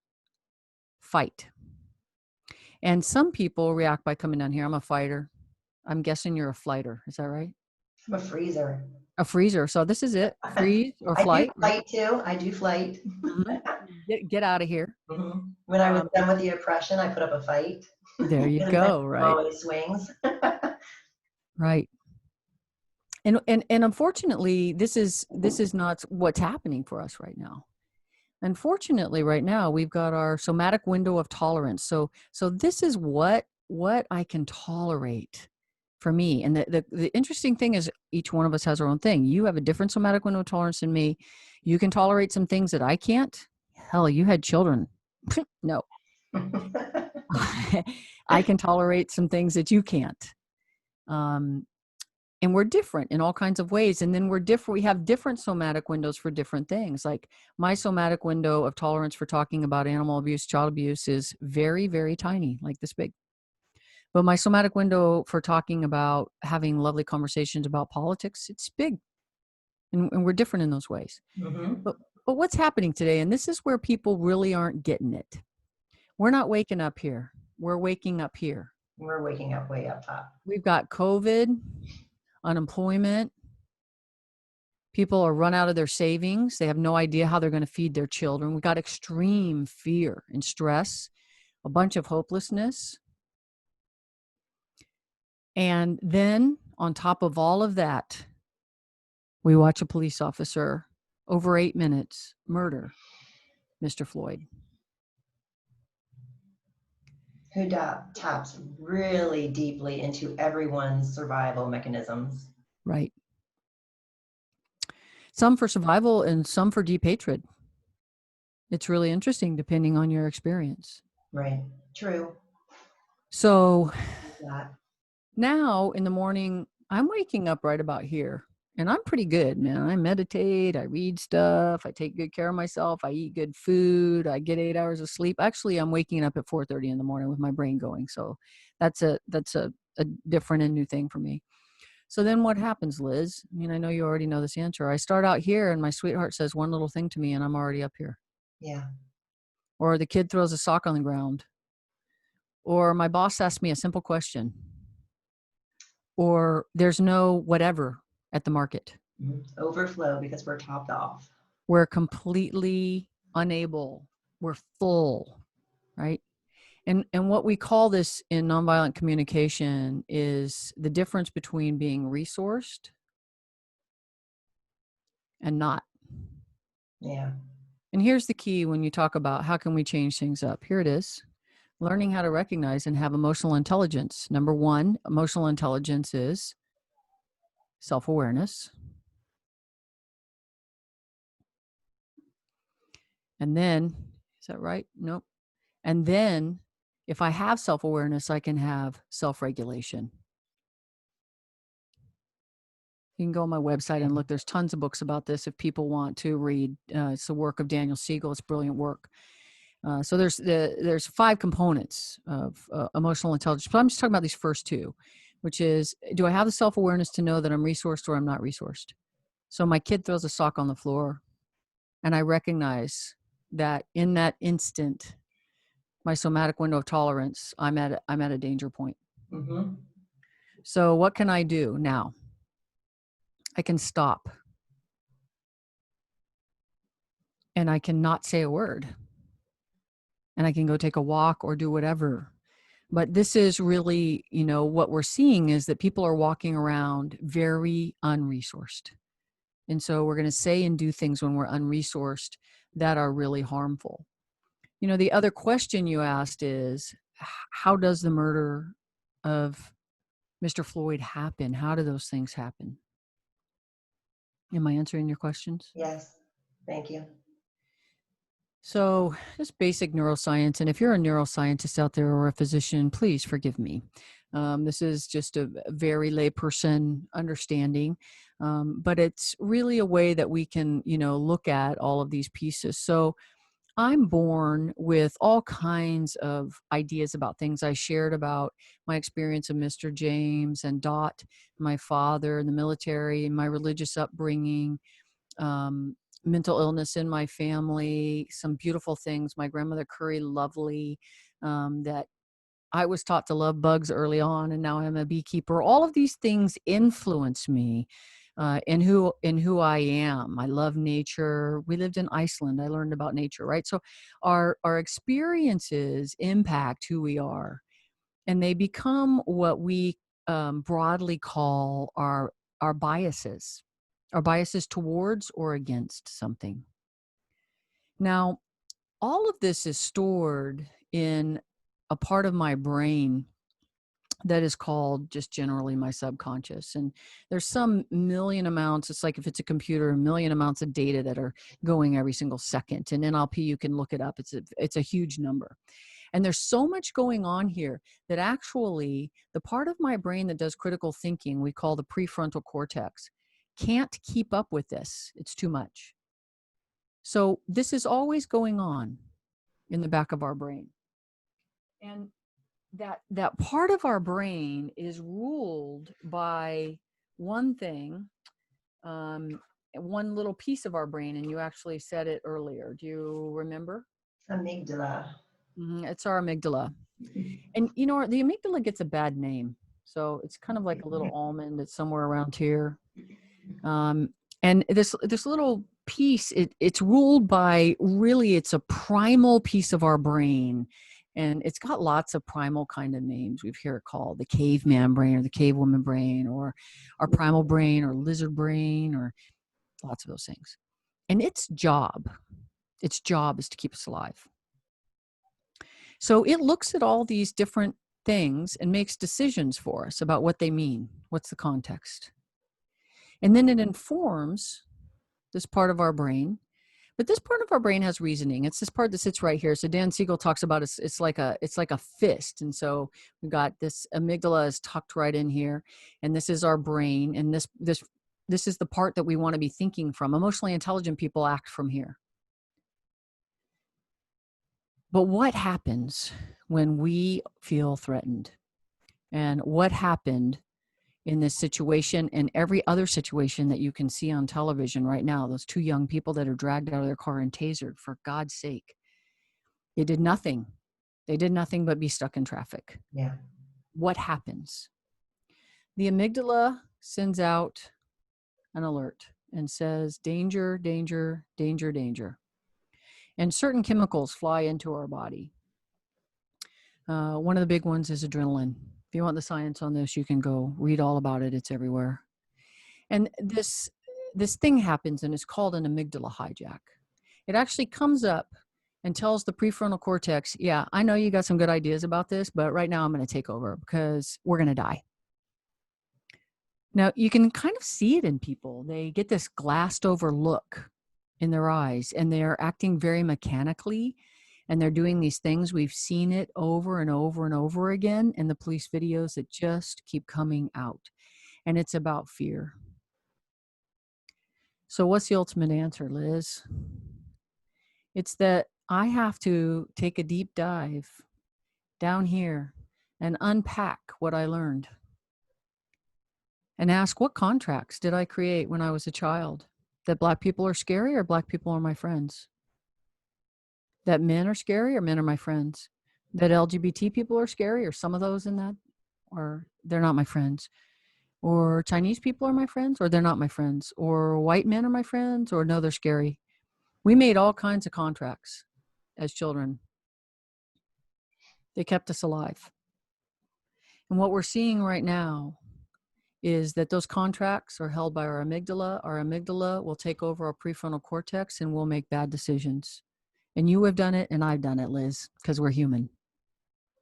fight. And some people react by coming down here. I'm a fighter. I'm guessing you're a flighter. Is that right? I'm a freezer. A freezer. So this is it. Freeze or I flight. do flight too. I do flight. Get out of here. When I was done with the oppression, I put up a fight. There you go. Right. Always swings. Right. And unfortunately, this is not what's happening for us right now. Unfortunately, right now we've got our somatic window of tolerance. So this is what I can tolerate for me. And the interesting thing is each one of us has our own thing. You have a different somatic window of tolerance than me. You can tolerate some things that I can't. Hell, you had children. No. I can tolerate some things that you can't. And we're different in all kinds of ways. And then we're different. We have different somatic windows for different things. Like my somatic window of tolerance for talking about animal abuse, child abuse is very, very tiny, like this big. But my somatic window for talking about having lovely conversations about politics, it's big. And we're different in those ways. But what's happening today, and this is where people really aren't getting it. We're not waking up here. We're waking up here. We're waking up way up top. We've got COVID, unemployment. People are run out of their savings. They have no idea how they're going to feed their children. We've got extreme fear and stress, a bunch of hopelessness. And then on top of all of that, we watch a police officer over 8 minutes murder Mr. Floyd. Who taps really deeply into everyone's survival mechanisms. Right. Some for survival and some for deep hatred. It's really interesting depending on your experience. Right. True. So now in the morning, I'm waking up right about here. And I'm pretty good, man. I meditate, I read stuff, I take good care of myself, I eat good food, I get 8 hours of sleep. Actually, I'm waking up at 4:30 in the morning with my brain going. So that's a different and new thing for me. So then what happens, Liz? I mean, I know you already know this answer. I start out here and my sweetheart says one little thing to me and I'm already up here. Yeah. Or the kid throws a sock on the ground. Or my boss asks me a simple question. Or there's no whatever at the market. Overflow because we're topped off. We're completely unable. We're full, right? And what we call this in nonviolent communication is the difference between being resourced and not. Yeah. And here's the key when you talk about how can we change things up. Here it is. Learning how to recognize and have emotional intelligence. Number one, emotional intelligence is self-awareness. And then, is that right? Nope. And then if I have self-awareness, I can have self-regulation. You can go on my website and look. There's tons of books about this if people want to read. It's the work of Daniel Siegel. It's brilliant work. So there's 5 components of emotional intelligence. But I'm just talking about these first 2, which is, do I have the self-awareness to know that I'm resourced or I'm not resourced? So my kid throws a sock on the floor and I recognize that in that instant, my somatic window of tolerance, I'm at a danger point. So what can I do now? I can stop. And I can not say a word. And I can go take a walk or do whatever. But this is really, what we're seeing is that people are walking around very unresourced. And so we're going to say and do things when we're unresourced that are really harmful. The other question you asked is, how does the murder of Mr. Floyd happen? How do those things happen? Am I answering your questions? Yes. Thank you. So just basic neuroscience. And if you're a neuroscientist out there or a physician, please forgive me. This is just a very layperson understanding. But it's really a way that we can, look at all of these pieces. So I'm born with all kinds of ideas about things. I shared about my experience of Mr. James and Dot, my father in the military, and my religious upbringing. mental illness in my family, some beautiful things. My grandmother Curry, lovely, that I was taught to love bugs early on, and now I'm a beekeeper. All of these things influence me in who I am. I love nature. We lived in Iceland. I learned about nature, right? So our experiences impact who we are, and they become what we broadly call our biases towards or against something. Now, all of this is stored in a part of my brain that is called just generally my subconscious. And there's some million amounts. It's like if it's a computer, a million amounts of data that are going every single second. And NLP, you can look it up. It's a huge number. And there's so much going on here that actually the part of my brain that does critical thinking, we call the prefrontal cortex, can't keep up with this. It's too much. So this is always going on in the back of our brain. And that part of our brain is ruled by one thing, one little piece of our brain, and you actually said it earlier. Do you remember? Amygdala. It's our amygdala. And you know, the amygdala gets a bad name. So it's kind of like a little almond that's somewhere around here. And this little piece, it's ruled by, really, it's a primal piece of our brain. And it's got lots of primal kind of names. We've heard it called the caveman brain or the cavewoman brain or our primal brain or lizard brain or lots of those things. And its job is to keep us alive. So it looks at all these different things and makes decisions for us about what they mean. What's the context? And then it informs this part of our brain. But this part of our brain has reasoning. It's this part that sits right here. So Dan Siegel talks about it's like a fist. And so we've got this amygdala is tucked right in here. And this is our brain. And this is the part that we want to be thinking from. Emotionally intelligent people act from here. But what happens when we feel threatened? And what happened in this situation and every other situation that you can see on television right now? Those two young people that are dragged out of their car and tasered, for God's sake. They did nothing. They did nothing but be stuck in traffic. Yeah. What happens? The amygdala sends out an alert and says, danger, danger, danger, danger. And certain chemicals fly into our body. One of the big ones is adrenaline. If you want the science on this, you can go read all about it. It's everywhere. And this thing happens, and it's called an amygdala hijack. It actually comes up and tells the prefrontal cortex, yeah, I know you got some good ideas about this, but right now I'm going to take over because we're going to die. Now, you can kind of see it in people. They get this glassed over look in their eyes, and they're acting very mechanically, and they're doing these things. We've seen it over and over and over again in the police videos that just keep coming out. And it's about fear. So what's the ultimate answer, Liz? It's that I have to take a deep dive down here and unpack what I learned and ask, what contracts did I create when I was a child? That Black people are scary or Black people are my friends? That men are scary or men are my friends? That LGBT people are scary or some of those in that, or they're not my friends? Or Chinese people are my friends or they're not my friends? Or white men are my friends or no, they're scary? We made all kinds of contracts as children. They kept us alive. And what we're seeing right now is that those contracts are held by our amygdala. Our amygdala will take over our prefrontal cortex and we'll make bad decisions. And you have done it and I've done it, Liz, because we're human.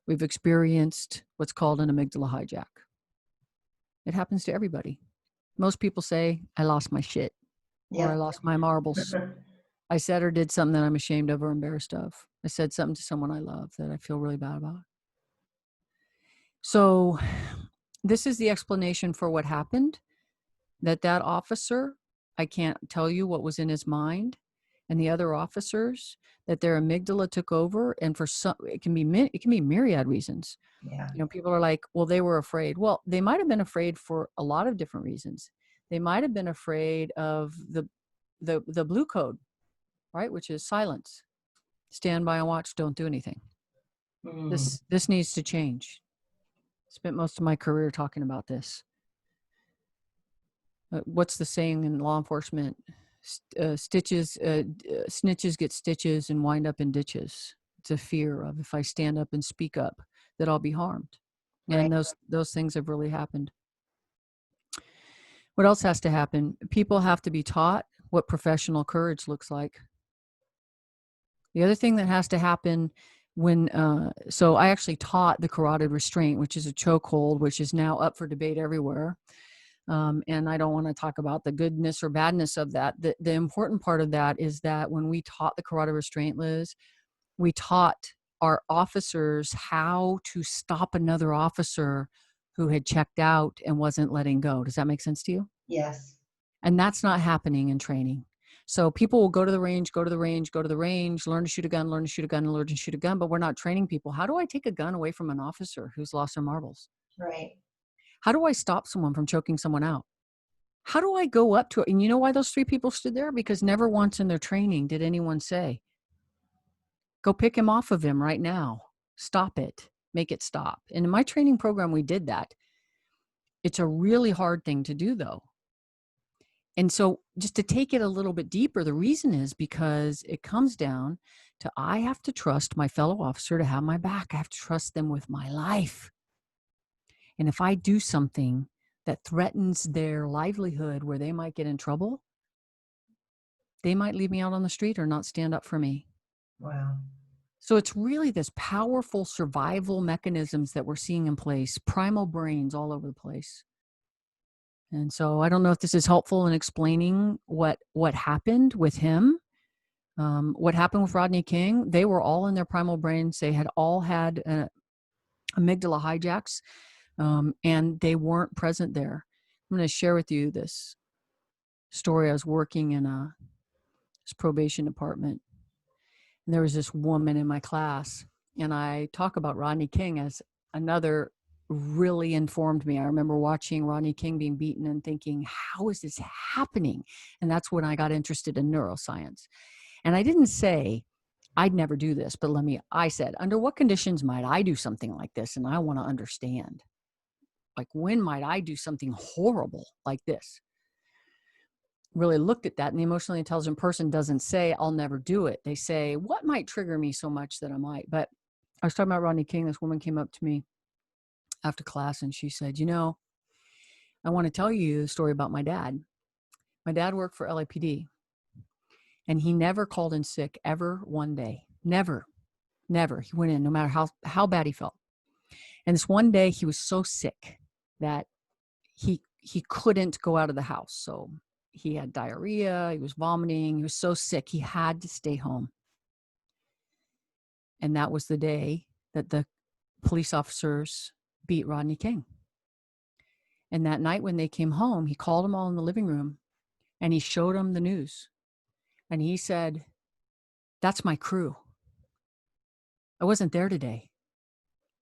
We've experienced what's called an amygdala hijack. It happens to everybody. Most people say, I lost my shit, or I lost my marbles. I said or did something that I'm ashamed of or embarrassed of. I said something to someone I love that I feel really bad about. So this is the explanation for what happened, that officer, I can't tell you what was in his mind, and the other officers, that their amygdala took over. And for some, it can be myriad reasons. Yeah. You know, people are like, well, they were afraid. Well, they might have been afraid for a lot of different reasons. They might have been afraid of the blue code, right? Which is silence, stand by and watch, don't do anything. This needs to change. Spent most of my career talking about this. What's the saying in law enforcement? Snitches get stitches and wind up in ditches. It's a fear of, if I stand up and speak up, that I'll be harmed. And those things have really happened. What else has to happen? People have to be taught what professional courage looks like. The other thing that has to happen so I actually taught the carotid restraint, which is a chokehold, which is now up for debate everywhere. And I don't want to talk about the goodness or badness of that. The important part of that is that when we taught the carotid restraint, Liz, we taught our officers how to stop another officer who had checked out and wasn't letting go. Does that make sense to you? Yes. And that's not happening in training. So people will go to the range, learn to shoot a gun, learn to shoot a gun, but we're not training people. How do I take a gun away from an officer who's lost their marbles? Right. How do I stop someone from choking someone out? How do I go up to it? And you know why those 3 people stood there? Because never once in their training did anyone say, go pick him off of him right now. Stop it. Make it stop. And in my training program, we did that. It's a really hard thing to do, though. And so just to take it a little bit deeper, the reason is because it comes down to, I have to trust my fellow officer to have my back. I have to trust them with my life. And if I do something that threatens their livelihood where they might get in trouble, they might leave me out on the street or not stand up for me. Wow. So it's really this powerful survival mechanisms that we're seeing in place, primal brains all over the place. And so I don't know if this is helpful in explaining what happened with him. What happened with Rodney King, they were all in their primal brains. They had all had amygdala hijacks, and they weren't present there. I'm going to share with you this story. I was working in this probation department, and there was this woman in my class, and I talk about Rodney King as another really informed me. I remember watching Rodney King being beaten and thinking, how is this happening? And that's when I got interested in neuroscience. And I didn't say I'd never do this, but I said, under what conditions might I do something like this? And I want to understand, like, when might I do something horrible like this? Really looked at that, and the emotionally intelligent person doesn't say, I'll never do it. They say, what might trigger me so much that I might? But I was talking about Rodney King. This woman came up to me after class and she said, I want to tell you the story about my dad. My dad worked for LAPD, and he never called in sick ever one day. Never. He went in no matter how bad he felt. And this one day he was so sick that he couldn't go out of the house. So he had diarrhea, he was vomiting, he was so sick, he had to stay home. And that was the day that the police officers beat Rodney King. And that night when they came home, he called them all in the living room and he showed them the news. And he said, that's my crew. I wasn't there today.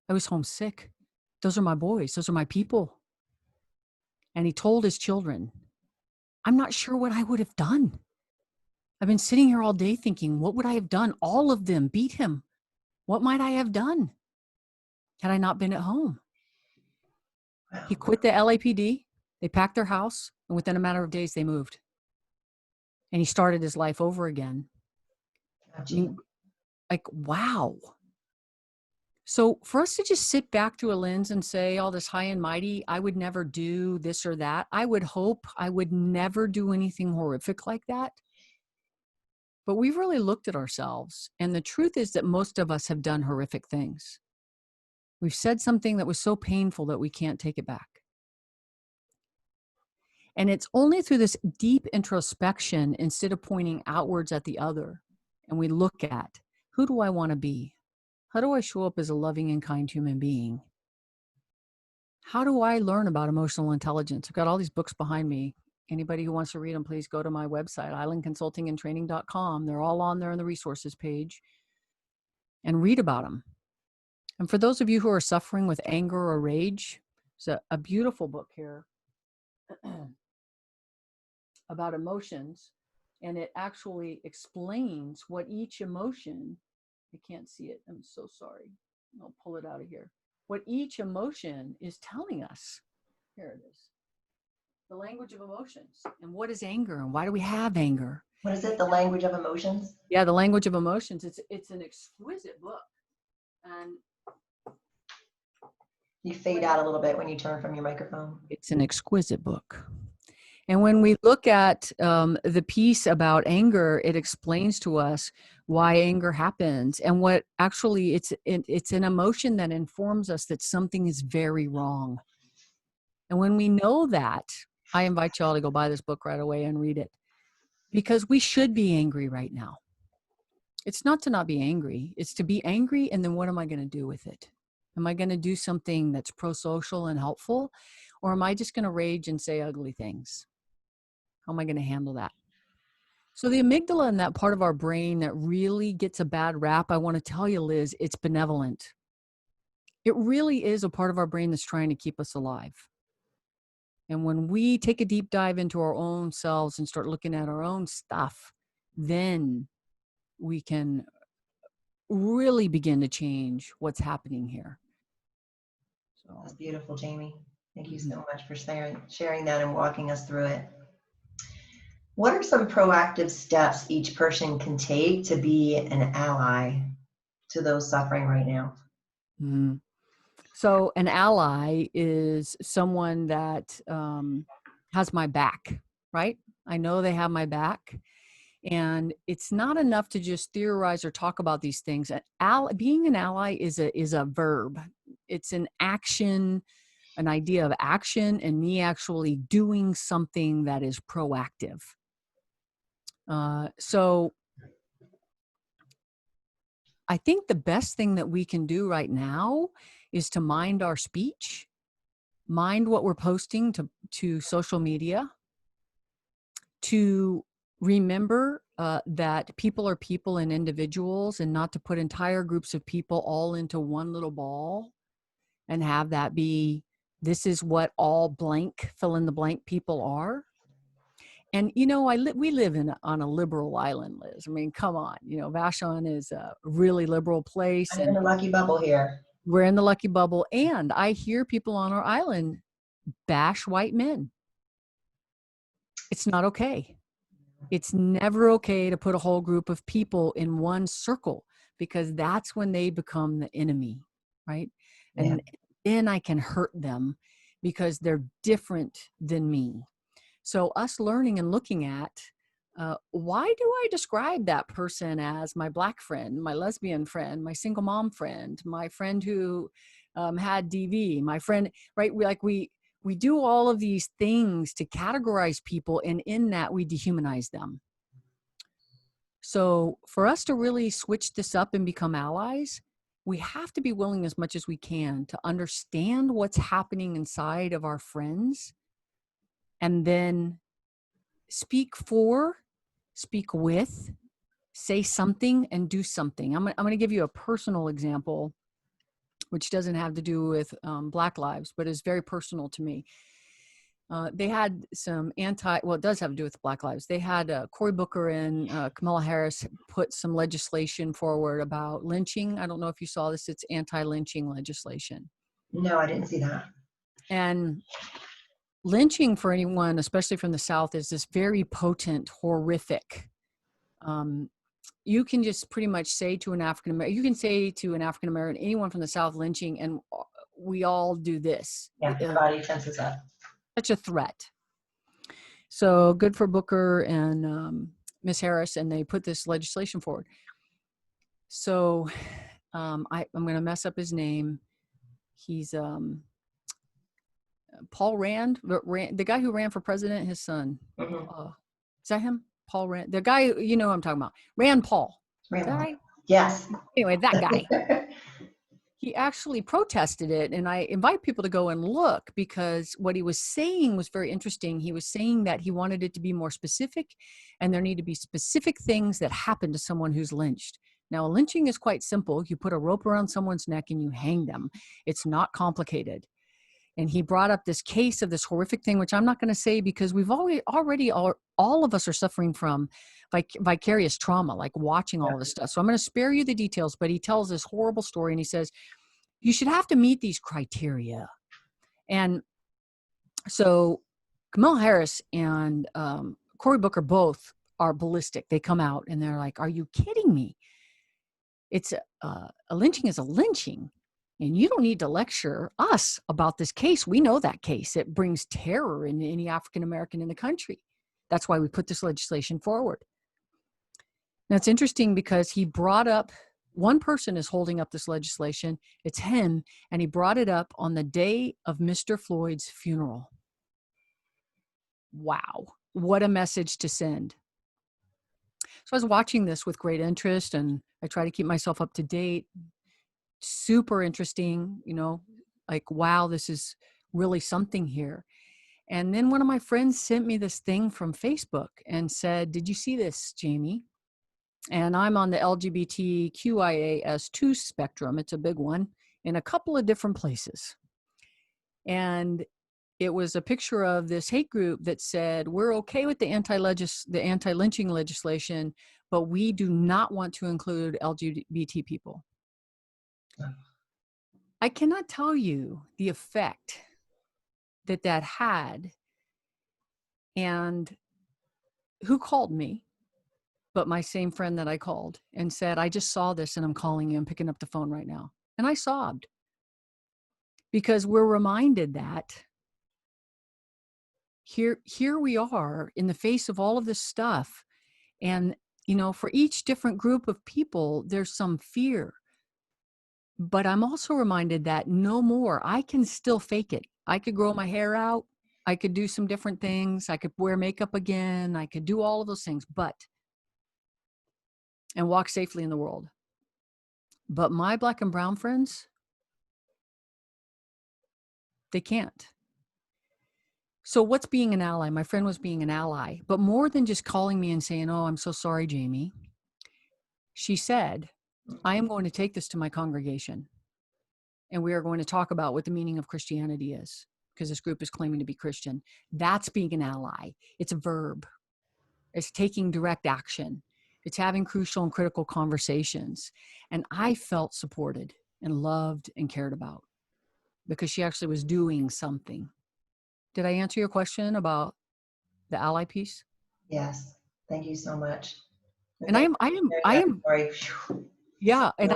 I was homesick. Those are my boys. Those are my people. And he told his children, I'm not sure what I would have done. I've been sitting here all day thinking, what would I have done? All of them beat him. What might I have done had I not been at home? He quit the LAPD. They packed their house, and within a matter of days, they moved. And he started his life over again. I mean, like, wow. So for us to just sit back through a lens and say all this high and mighty, I would never do this or that. I would hope I would never do anything horrific like that. But we've really looked at ourselves. And the truth is that most of us have done horrific things. We've said something that was so painful that we can't take it back. And it's only through this deep introspection, instead of pointing outwards at the other, and we look at, who do I want to be? How do I show up as a loving and kind human being? How do I learn about emotional intelligence? I've got all these books behind me. Anybody who wants to read them, please go to my website, islandconsultingandtraining.com. They're all on there in the resources page, and read about them. And for those of you who are suffering with anger or rage, there's a beautiful book here about emotions. and it actually explains what each emotion, I can't see it, I'm so sorry. I'll pull it out of here. What each emotion is telling us. Here it is. The language of emotions. And what is anger? And why do we have anger? What is it? The language of emotions? Yeah, the language of emotions. It's an exquisite book. And You fade out a little bit when you turn from your microphone. it's an exquisite book. And when we look at the piece about anger, it explains to us why anger happens and what actually it's an emotion that informs us that something is very wrong. And when we know that, I invite y'all to go buy this book right away and read it, because we should be angry right now. It's not to not be angry. It's to be angry. And then what am I going to do with it? Am I going to do something that's pro-social and helpful? Or am I just going to rage and say ugly things? How am I going to handle that? So the amygdala and that part of our brain that really gets a bad rap, I want to tell you, Liz, it's benevolent. It really is a part of our brain that's trying to keep us alive. And when we take a deep dive into our own selves and start looking at our own stuff, then we can really begin to change what's happening here. So that's beautiful, Jamie. Thank you so much for sharing that and walking us through it. What are some proactive steps each person can take to be an ally to those suffering right now? Mm-hmm. So an ally is someone that has my back, right? I know they have my back. And it's not enough to just theorize or talk about these things. Being an ally is a verb. It's an action, an idea of action, and me actually doing something that is proactive. So I think the best thing that we can do right now is to mind our speech, mind what we're posting to social media, to remember that people are people and individuals, and not to put entire groups of people all into one little ball and have that be, this is what all blank, fill in the blank people are. And, you know, we live on a liberal island, Liz. I mean, come on, you know, Vashon is a really liberal place. I'm in the lucky bubble here. We're in the lucky bubble. And I hear people on our island bash white men. It's not okay. It's never okay to put a whole group of people in one circle, because that's when they become the enemy, right? And then I can hurt them because they're different than me. So us learning and looking at, why do I describe that person as my Black friend, my lesbian friend, my single mom friend, my friend who had DV, my friend, right? We do all of these things to categorize people, and in that we dehumanize them. So for us to really switch this up and become allies, we have to be willing as much as we can to understand what's happening inside of our friends, and then speak for, speak with, say something, and do something. I'm going to give you a personal example, which doesn't have to do with Black lives, but is very personal to me. They had some well, it does have to do with Black lives. They had Cory Booker and Kamala Harris put some legislation forward about lynching. I don't know if you saw this. It's anti-lynching legislation. No, I didn't see that. And lynching, for anyone, especially from the South, is this very potent, horrific. You can just pretty much say to an African-American, you can say to an African-American, anyone from the South, lynching, and we all do this. Yeah, the body tenses up. Such a threat. So good for Booker and Ms. Harris, and they put this legislation forward. So I'm going to mess up his name. He's Paul Rand, the guy who ran for president, his son. Mm-hmm. Is that him? Paul Rand, the guy, you know who I'm talking about. Rand Paul. Is that right? Yes. Anyway, that guy. He actually protested it, and I invite people to go and look, because what he was saying was very interesting. He was saying that he wanted it to be more specific, and there need to be specific things that happen to someone who's lynched. Now, lynching is quite simple. You put a rope around someone's neck and you hang them. It's not complicated. And he brought up this case of this horrific thing, which I'm not going to say because we've already all of us are suffering from vicarious trauma, like watching all of this stuff. So I'm going to spare you the details, but he tells this horrible story and he says, you should have to meet these criteria. And so Kamala Harris and Cory Booker both are ballistic. They come out and they're like, are you kidding me? It's a lynching is a lynching. And you don't need to lecture us about this case. We know that case. It brings terror in any African American in the country. That's why we put this legislation forward. Now, it's interesting because he brought up, one person is holding up this legislation. It's him, and he brought it up on the day of Mr. Floyd's funeral. Wow, what a message to send. So I was watching this with great interest, and I try to keep myself up to date. Super interesting, like, wow, this is really something here. And then one of my friends sent me this thing from Facebook and said, did you see this, Jamie? And I'm on the LGBTQIAS2 spectrum. It's a big one in a couple of different places. And it was a picture of this hate group that said, we're okay with the anti-lynching legislation, but we do not want to include LGBT people. I cannot tell you the effect that had, and who called me, but my same friend that I called and said, I just saw this and I'm calling you. I'm picking up the phone right now. And I sobbed because we're reminded that here we are in the face of all of this stuff. And, for each different group of people, there's some fear. But I'm also reminded that no more. I can still fake it. I could grow my hair out. I could do some different things. I could wear makeup again. I could do all of those things, and walk safely in the world. But my Black and brown friends, they can't. So what's being an ally? My friend was being an ally, but more than just calling me and saying, oh, I'm so sorry, Jamie. She said, I am going to take this to my congregation, and we are going to talk about what the meaning of Christianity is, because this group is claiming to be Christian. That's being an ally. It's a verb. It's taking direct action. It's having crucial and critical conversations. And I felt supported and loved and cared about because she actually was doing something. Did I answer your question about the ally piece? Yes. Thank you so much. And I am, yeah. And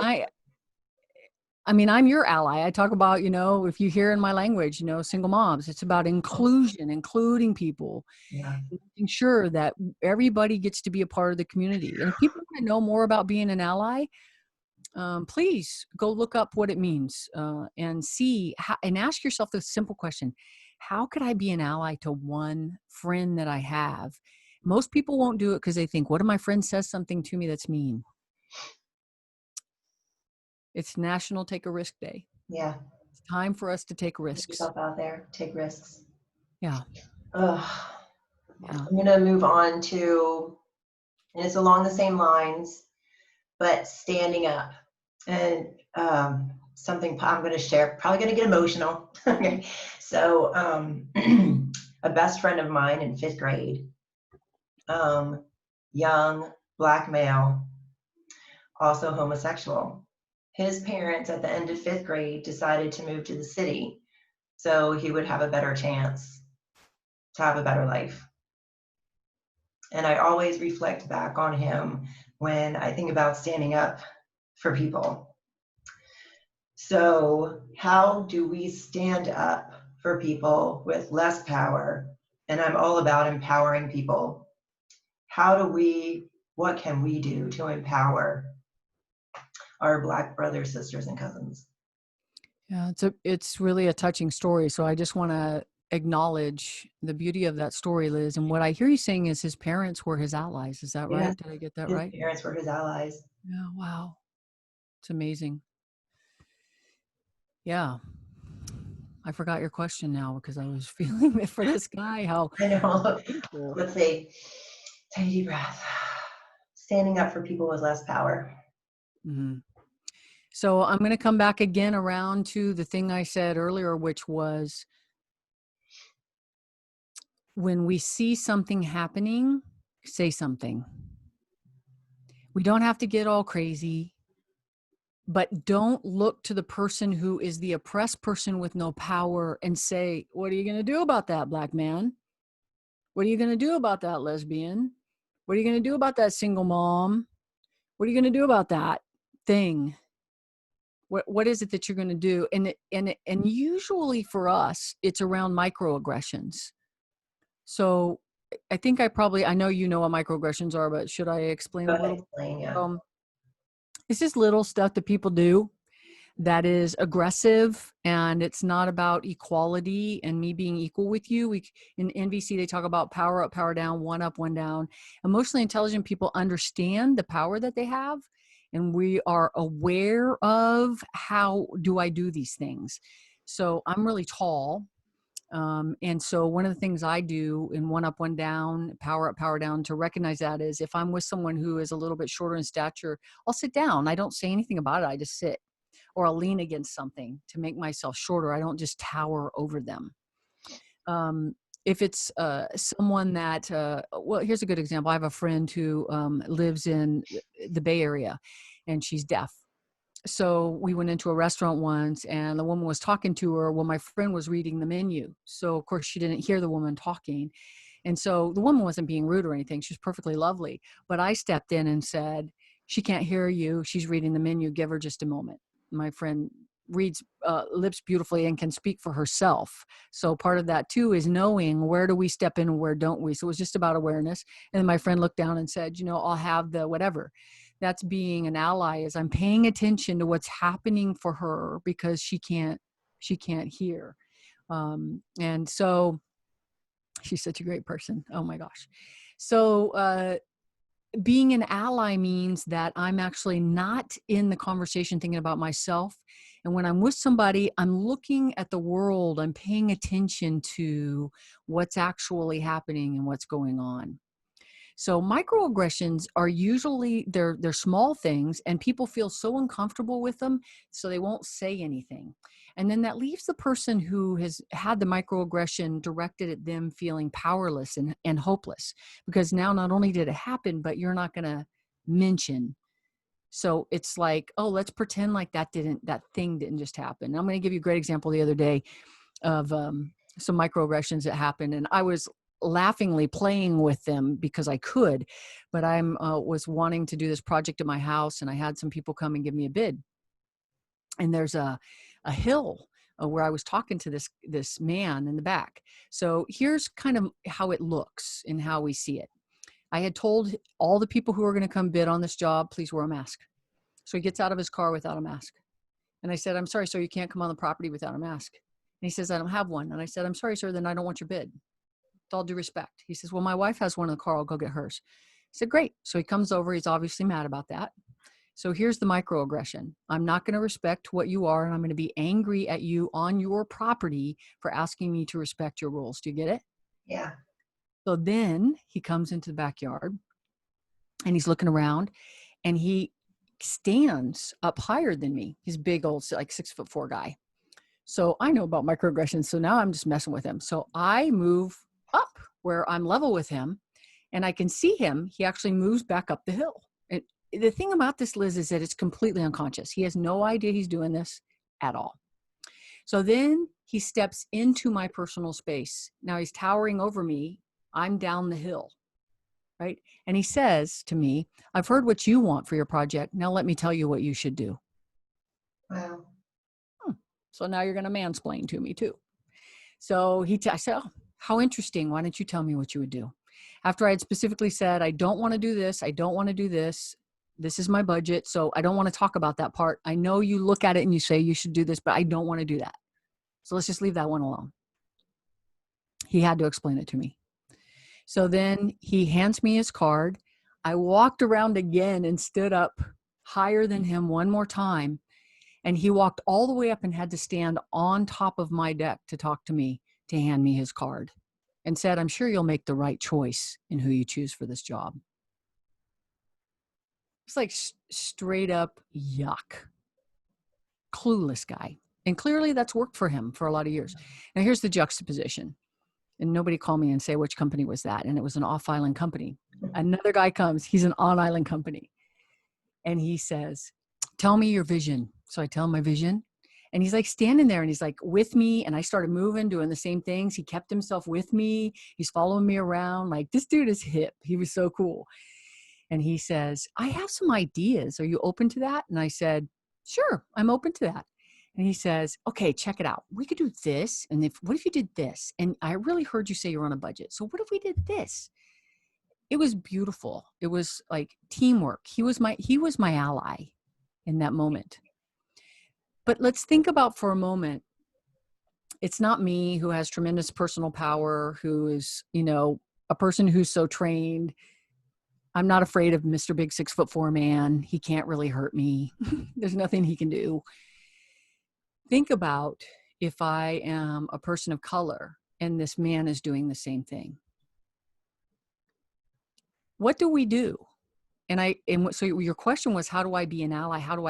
I'm your ally. I talk about, if you hear in my language, single moms, it's about inclusion, including people, making sure that everybody gets to be a part of the community. And if people want to know more about being an ally, please go look up what it means and see and ask yourself the simple question: how could I be an ally to one friend that I have? Most people won't do it because they think, what if my friend says something to me that's mean? It's National Take a Risk Day. Yeah. It's time for us to take risks. Put yourself out there, take risks. Yeah. Yeah. I'm going to move on to, and it's along the same lines, but standing up. And something I'm going to share, probably going to get emotional. Okay. So a best friend of mine in 5th grade, young Black male, also homosexual. His parents at the end of 5th grade decided to move to the city so he would have a better chance to have a better life. And I always reflect back on him when I think about standing up for people. So how do we stand up for people with less power? And I'm all about empowering people. What can we do to empower our Black brothers, sisters, and cousins? Yeah, it's really a touching story. So I just want to acknowledge the beauty of that story, Liz. And what I hear you saying is his parents were his allies. Is that right? Did I get that right? His parents were his allies. Yeah, wow. It's amazing. Yeah. I forgot your question now because I was feeling it for this guy. How I know. Let's say, take a deep breath. Standing up for people with less power. Mm-hmm. So I'm going to come back again around to the thing I said earlier, which was when we see something happening, say something. We don't have to get all crazy, but don't look to the person who is the oppressed person with no power and say, what are you going to do about that, black man? What are you going to do about that lesbian? What are you going to do about that single mom? What are you going to do about that thing? What is it that you're going to do? And usually for us, it's around microaggressions. So I think I know you know what microaggressions are, but should I explain Go a ahead, little? explain, yeah. It's just little stuff that people do that is aggressive, and it's not about equality and me being equal with you. In NVC, they talk about power up, power down, one up, one down. Emotionally intelligent people understand the power that they have, and we are aware of how do I do these things. So I'm really tall. And so one of the things I do in one up, one down, power up, power down, to recognize that is if I'm with someone who is a little bit shorter in stature, I'll sit down. I don't say anything about it. I just sit, or I'll lean against something to make myself shorter. I don't just tower over them. If it's someone that, well, here's a good example. I have a friend who lives in the Bay Area, and she's deaf. So we went into a restaurant once, and the woman was talking to her. Well, my friend was reading the menu. So of course she didn't hear the woman talking. And so the woman wasn't being rude or anything. She was perfectly lovely. But I stepped in and said, she can't hear you. She's reading the menu. Give her just a moment. My friend reads lips beautifully and can speak for herself. So part of that too is knowing where do we step in and where don't we. So it was just about awareness. And then my friend looked down and said, I'll have the whatever. That's being an ally, is I'm paying attention to what's happening for her because she can't hear. And so she's such a great person. Oh my gosh. So being an ally means that I'm actually not in the conversation thinking about myself. And when I'm with somebody, I'm looking at the world, I'm paying attention to what's actually happening and what's going on. So microaggressions are usually, they're small things, and people feel so uncomfortable with them, so they won't say anything. And then that leaves the person who has had the microaggression directed at them feeling powerless and hopeless, because now not only did it happen, but you're not going to mention. So it's like, oh, let's pretend like that thing didn't just happen. I'm going to give you a great example the other day of some microaggressions that happened, and I was laughingly playing with them because I could, but I'm was wanting to do this project at my house, and I had some people come and give me a bid. And there's a hill where I was talking to this man in the back. So here's kind of how it looks and how we see it. I had told all the people who are going to come bid on this job, please wear a mask. So he gets out of his car without a mask. And I said, I'm sorry, sir, you can't come on the property without a mask. And he says, I don't have one. And I said, I'm sorry, sir, then I don't want your bid. With all due respect. He says, well, my wife has one in the car. I'll go get hers. I said, great. So he comes over. He's obviously mad about that. So here's the microaggression. I'm not going to respect what you are, and I'm going to be angry at you on your property for asking me to respect your rules. Do you get it? Yeah. So then he comes into the backyard, and he's looking around, and he stands up higher than me. He's big old, like 6'4" guy. So I know about microaggressions. So now I'm just messing with him. So I move up where I'm level with him, and I can see him. He actually moves back up the hill. And the thing about this, Liz, is that it's completely unconscious. He has no idea he's doing this at all. So then he steps into my personal space. Now he's towering over me. I'm down the hill, right? And he says to me, I've heard what you want for your project. Now let me tell you what you should do. Wow. So now you're going to mansplain to me too. So I said, oh, how interesting. Why don't you tell me what you would do? After I had specifically said, I don't want to do this. I don't want to do this. This is my budget. So I don't want to talk about that part. I know you look at it and you say you should do this, but I don't want to do that. So let's just leave that one alone. He had to explain it to me. So then he hands me his card. I walked around again and stood up higher than him one more time. And he walked all the way up and had to stand on top of my deck to talk to me, to hand me his card, and said, I'm sure you'll make the right choice in who you choose for this job. It's like straight up yuck. clueless guy. And clearly that's worked for him for a lot of years. Now here's the juxtaposition. And nobody called me and say which company was that. And it was an off-island company. Another guy comes, he's an on-island company. And he says, tell me your vision. So I tell him my vision. And he's like standing there and he's like with me. And I started moving, doing the same things. He kept himself with me. He's following me around. Like, this dude is hip. He was so cool. And he says, I have some ideas. Are you open to that? And I said, sure, I'm open to that. And he says, okay, check it out. We could do this. And what if you did this? And I really heard you say you're on a budget. So what if we did this? It was beautiful. It was like teamwork. He was my ally in that moment. But let's think about for a moment, it's not me who has tremendous personal power, who is, a person who's so trained. I'm not afraid of Mr. Big 6'4" man. He can't really hurt me. There's nothing he can do. Think about if I am a person of color and this man is doing the same thing. What do we do? So your question was, how do I be an ally? What do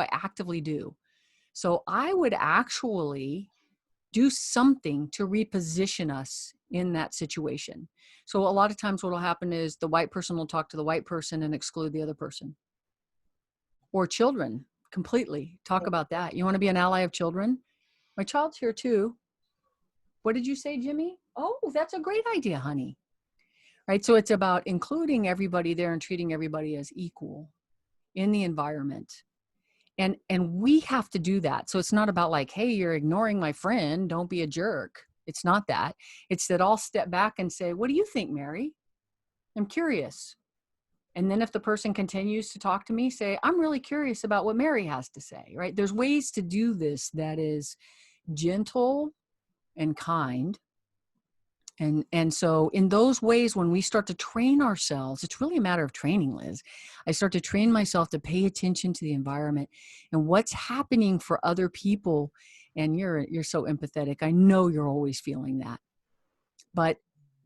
I actively do? So I would actually do something to reposition us in that situation. So a lot of times what will happen is the white person will talk to the white person and exclude the other person. Or children, completely. Talk about that. You want to be an ally of children? My child's here too. What did you say, Jimmy? Oh, that's a great idea, honey. Right? So it's about including everybody there and treating everybody as equal in the environment. And we have to do that. So it's not about like, hey, you're ignoring my friend. Don't be a jerk. It's not that. It's that I'll step back and say, what do you think, Mary? I'm curious. And then if the person continues to talk to me, say, I'm really curious about what Mary has to say, right? There's ways to do this that is gentle and kind. And so in those ways, when we start to train ourselves, it's really a matter of training, Liz. I start to train myself to pay attention to the environment and what's happening for other people. And you're so empathetic. I know you're always feeling that. But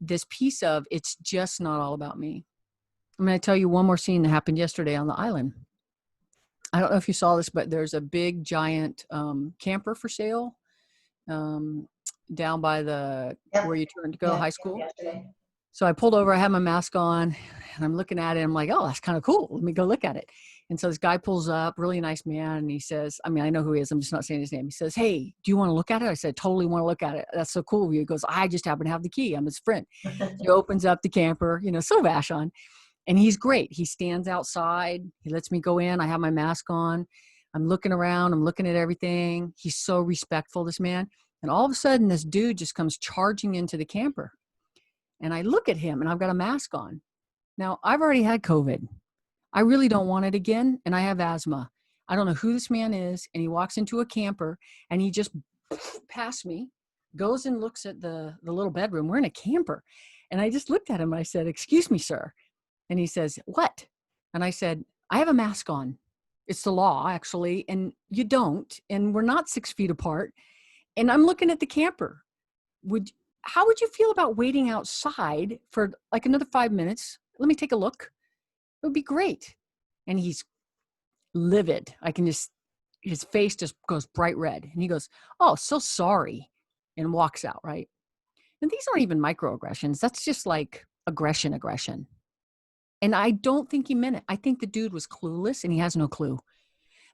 this piece of it's just not all about me. I'm going to tell you one more scene that happened yesterday on the island. I don't know if you saw this, but there's a big giant camper for sale. Down by where you turn to go high school. Yesterday. So I pulled over, I had my mask on and I'm looking at it. I'm like, oh, that's kind of cool. Let me go look at it. And so this guy pulls up, really nice man. And he says, I know who he is. I'm just not saying his name. He says, hey, do you want to look at it? I said, totally want to look at it. That's so cool of you. He goes, I just happen to have the key. I'm his friend. He opens up the camper, so Vashon. And he's great. He stands outside. He lets me go in. I have my mask on. I'm looking around. I'm looking at everything. He's so respectful, this man. And all of a sudden, this dude just comes charging into the camper. And I look at him and I've got a mask on. Now, I've already had COVID. I really don't want it again. And I have asthma. I don't know who this man is. And he walks into a camper and he just past me, goes and looks at the little bedroom. We're in a camper. And I just looked at him and I said, excuse me, sir. And he says, what? And I said, I have a mask on. It's the law, actually. And you don't. And we're not 6 feet apart. And I'm looking at the camper. How would you feel about waiting outside for like another 5 minutes? Let me take a look. It would be great. And he's livid. His face just goes bright red. And he goes, oh, so sorry. And walks out, right? And these aren't even microaggressions. That's just like aggression. And I don't think he meant it. I think the dude was clueless and he has no clue.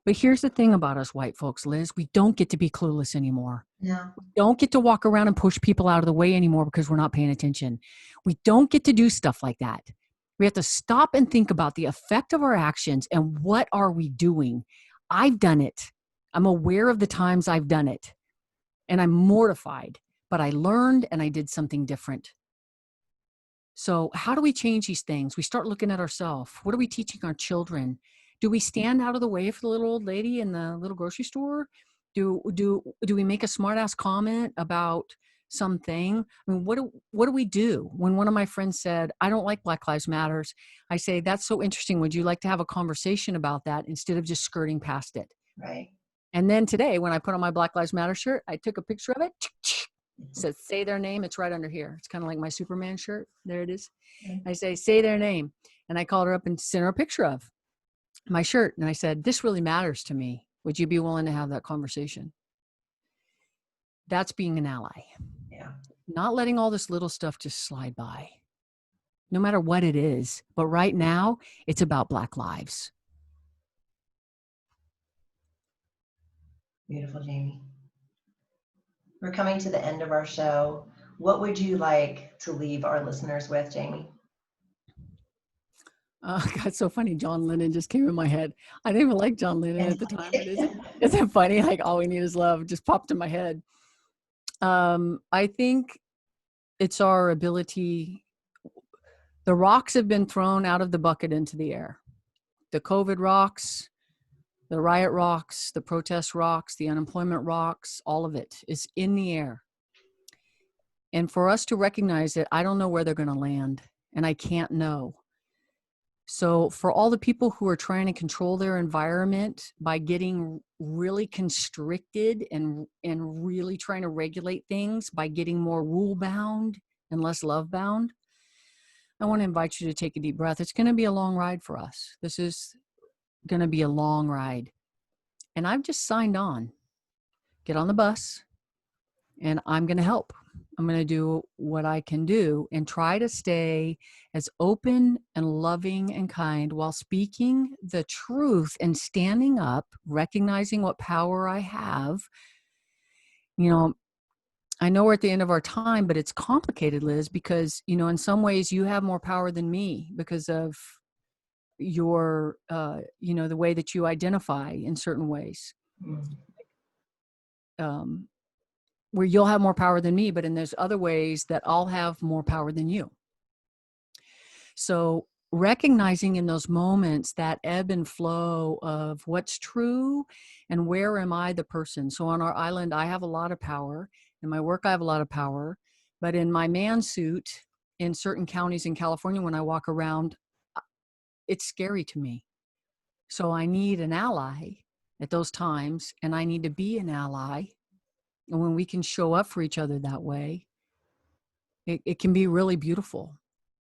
But here's the thing about us white folks, Liz, we don't get to be clueless anymore. Yeah. We don't get to walk around and push people out of the way anymore because we're not paying attention. We don't get to do stuff like that. We have to stop and think about the effect of our actions and what are we doing? I've done it. I'm aware of the times I've done it. And I'm mortified, but I learned and I did something different. So how do we change these things? We start looking at ourselves. What are we teaching our children? Do we stand out of the way for the little old lady in the little grocery store? Do we make a smart ass comment about something? What do we do? When one of my friends said, I don't like Black Lives Matters, I say, that's so interesting. Would you like to have a conversation about that instead of just skirting past it? Right. And then today, when I put on my Black Lives Matter shirt, I took a picture of it. It says, say their name. It's right under here. It's kind of like my Superman shirt. There it is. I say, say their name. And I called her up and sent her a picture of my shirt. And I said, this really matters to me. Would you be willing to have that conversation? That's being an ally. Yeah. Not letting all this little stuff just slide by, no matter what it is. But right now, it's about Black lives. Beautiful, Jamie. We're coming to the end of our show. What would you like to leave our listeners with, Jamie? God, so funny. John Lennon just came in my head. I didn't even like John Lennon at the time, but isn't it funny? Like, all we need is love just popped in my head. I think it's our ability. The rocks have been thrown out of the bucket into the air. The COVID rocks, the riot rocks, the protest rocks, the unemployment rocks, all of it is in the air. And for us to recognize that, I don't know where they're going to land, and I can't know. So for all the people who are trying to control their environment by getting really constricted and really trying to regulate things by getting more rule bound and less love bound, I want to invite you to take a deep breath. It's going to be a long ride for us. This is going to be a long ride. And I've just signed on. Get on the bus, and I'm going to help. I'm going to do what I can do and try to stay as open and loving and kind while speaking the truth and standing up, recognizing what power I have. You know, I know we're at the end of our time, but it's complicated, Liz, because, you know, in some ways you have more power than me because of your, you know, the way that you identify in certain ways. Where you'll have more power than me, but in there's other ways that I'll have more power than you. So recognizing in those moments that ebb and flow of what's true and where am I the person. So on our island, I have a lot of power. In my work, I have a lot of power. But in my man suit, in certain counties in California, when I walk around, it's scary to me. So I need an ally at those times, and I need to be an ally. And when we can show up for each other that way, it can be really beautiful.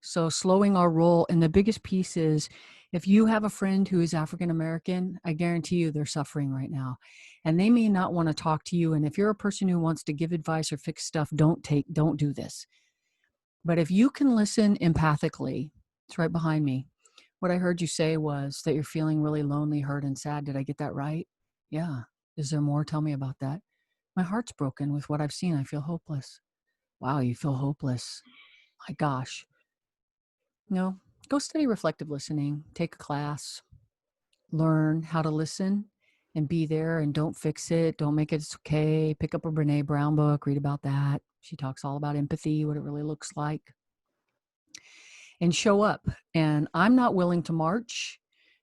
So slowing our roll, and the biggest piece is, if you have a friend who is African American, I guarantee you they're suffering right now. And they may not want to talk to you. And if you're a person who wants to give advice or fix stuff, don't do this. But if you can listen empathically, it's right behind me. What I heard you say was that you're feeling really lonely, hurt, and sad. Did I get that right? Yeah. Is there more? Tell me about that. My heart's broken with what I've seen. I feel hopeless. Wow, you feel hopeless. My gosh. No, go study reflective listening, take a class, learn how to listen and be there, and don't fix it. Don't make it it's okay. Pick up a Brene Brown book, read about that. She talks all about empathy, what it really looks like, and show up. And I'm not willing to march,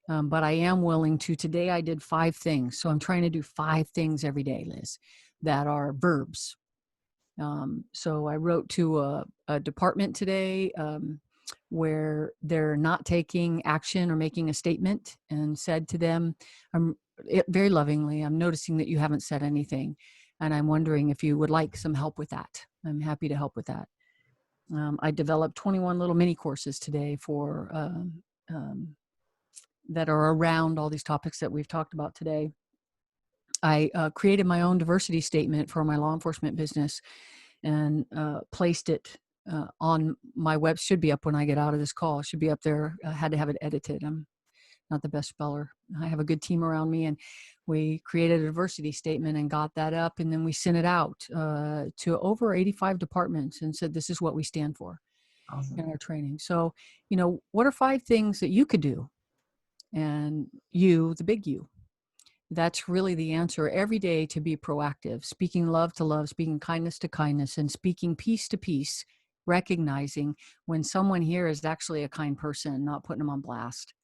but I am willing to. Today I did 5 things. So I'm trying to do 5 things every day, Liz, that are verbs. So I wrote to a department today where they're not taking action or making a statement, and said to them, very lovingly, I'm noticing that you haven't said anything, and I'm wondering if you would like some help with that. I'm happy to help with that. I developed 21 little mini courses today for that are around all these topics that we've talked about today. I created my own diversity statement for my law enforcement business and placed it on my web. Should be up when I get out of this call. It should be up there. I had to have it edited. I'm not the best speller. I have a good team around me, and we created a diversity statement and got that up, and then we sent it out to over 85 departments and said, this is what we stand for. Awesome. In our training. So, you know, what are 5 things that you could do? And you, the big you. That's really the answer every day, to be proactive, speaking love to love, speaking kindness to kindness, and speaking peace to peace, recognizing when someone here is actually a kind person, not putting them on blast.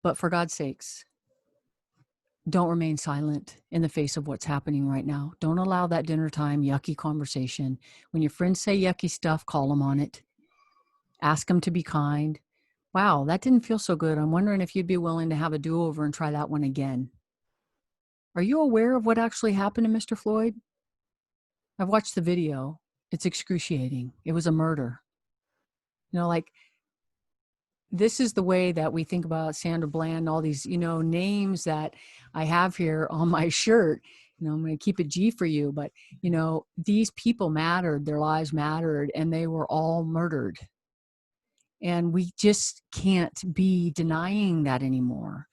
But for God's sakes, don't remain silent in the face of what's happening right now. Don't allow that dinner time yucky conversation. When your friends say yucky stuff, call them on it. Ask them to be kind. Wow, that didn't feel so good. I'm wondering if you'd be willing to have a do-over and try that one again. Are you aware of what actually happened to Mr. Floyd? I've watched the video. It's excruciating. It was a murder. You know, like, this is the way that we think about Sandra Bland, all these, names that I have here on my shirt. I'm going to keep it G for you, but, these people mattered, their lives mattered, and they were all murdered. And we just can't be denying that anymore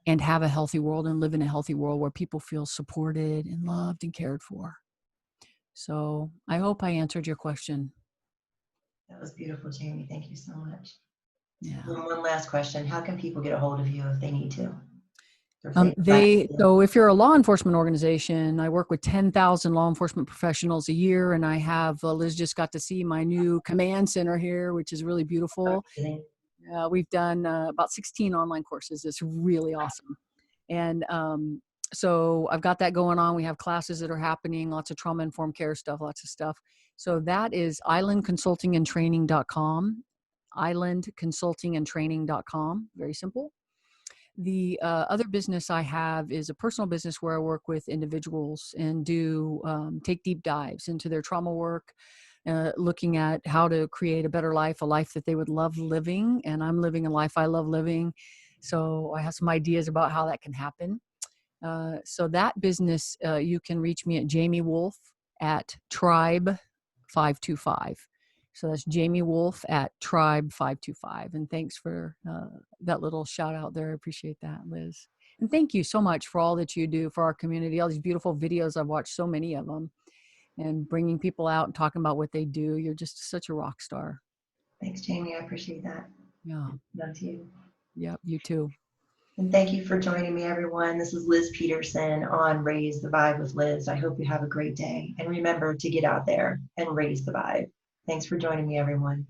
and have a healthy world and live in a healthy world where people feel supported and loved and cared for. So I hope I answered your question. That was beautiful, Jamie. Thank you so much. Yeah. One last question. How can people get a hold of you if they need to? So if you're a law enforcement organization, I work with 10,000 law enforcement professionals a year, and I have, Liz just got to see my new command center here, which is really beautiful. We've done about 16 online courses. It's really awesome. And so I've got that going on. We have classes that are happening, lots of trauma-informed care stuff, lots of stuff. So that is islandconsultingandtraining.com, islandconsultingandtraining.com, very simple. The other business I have is a personal business where I work with individuals and do take deep dives into their trauma work, looking at how to create a better life, a life that they would love living. And I'm living a life I love living. So I have some ideas about how that can happen. So that business, you can reach me at Jamie Wolf at Tribe 525. So that's Jamie Wolf at Tribe 525. And thanks for that little shout out there. I appreciate that, Liz. And thank you so much for all that you do for our community, all these beautiful videos. I've watched so many of them, and bringing people out and talking about what they do. You're just such a rock star. Thanks, Jamie. I appreciate that. Yeah. Love to you. Yep, you too. And thank you for joining me, everyone. This is Liz Peterson on Raise the Vibe with Liz. I hope you have a great day. And remember to get out there and raise the vibe. Thanks for joining me, everyone.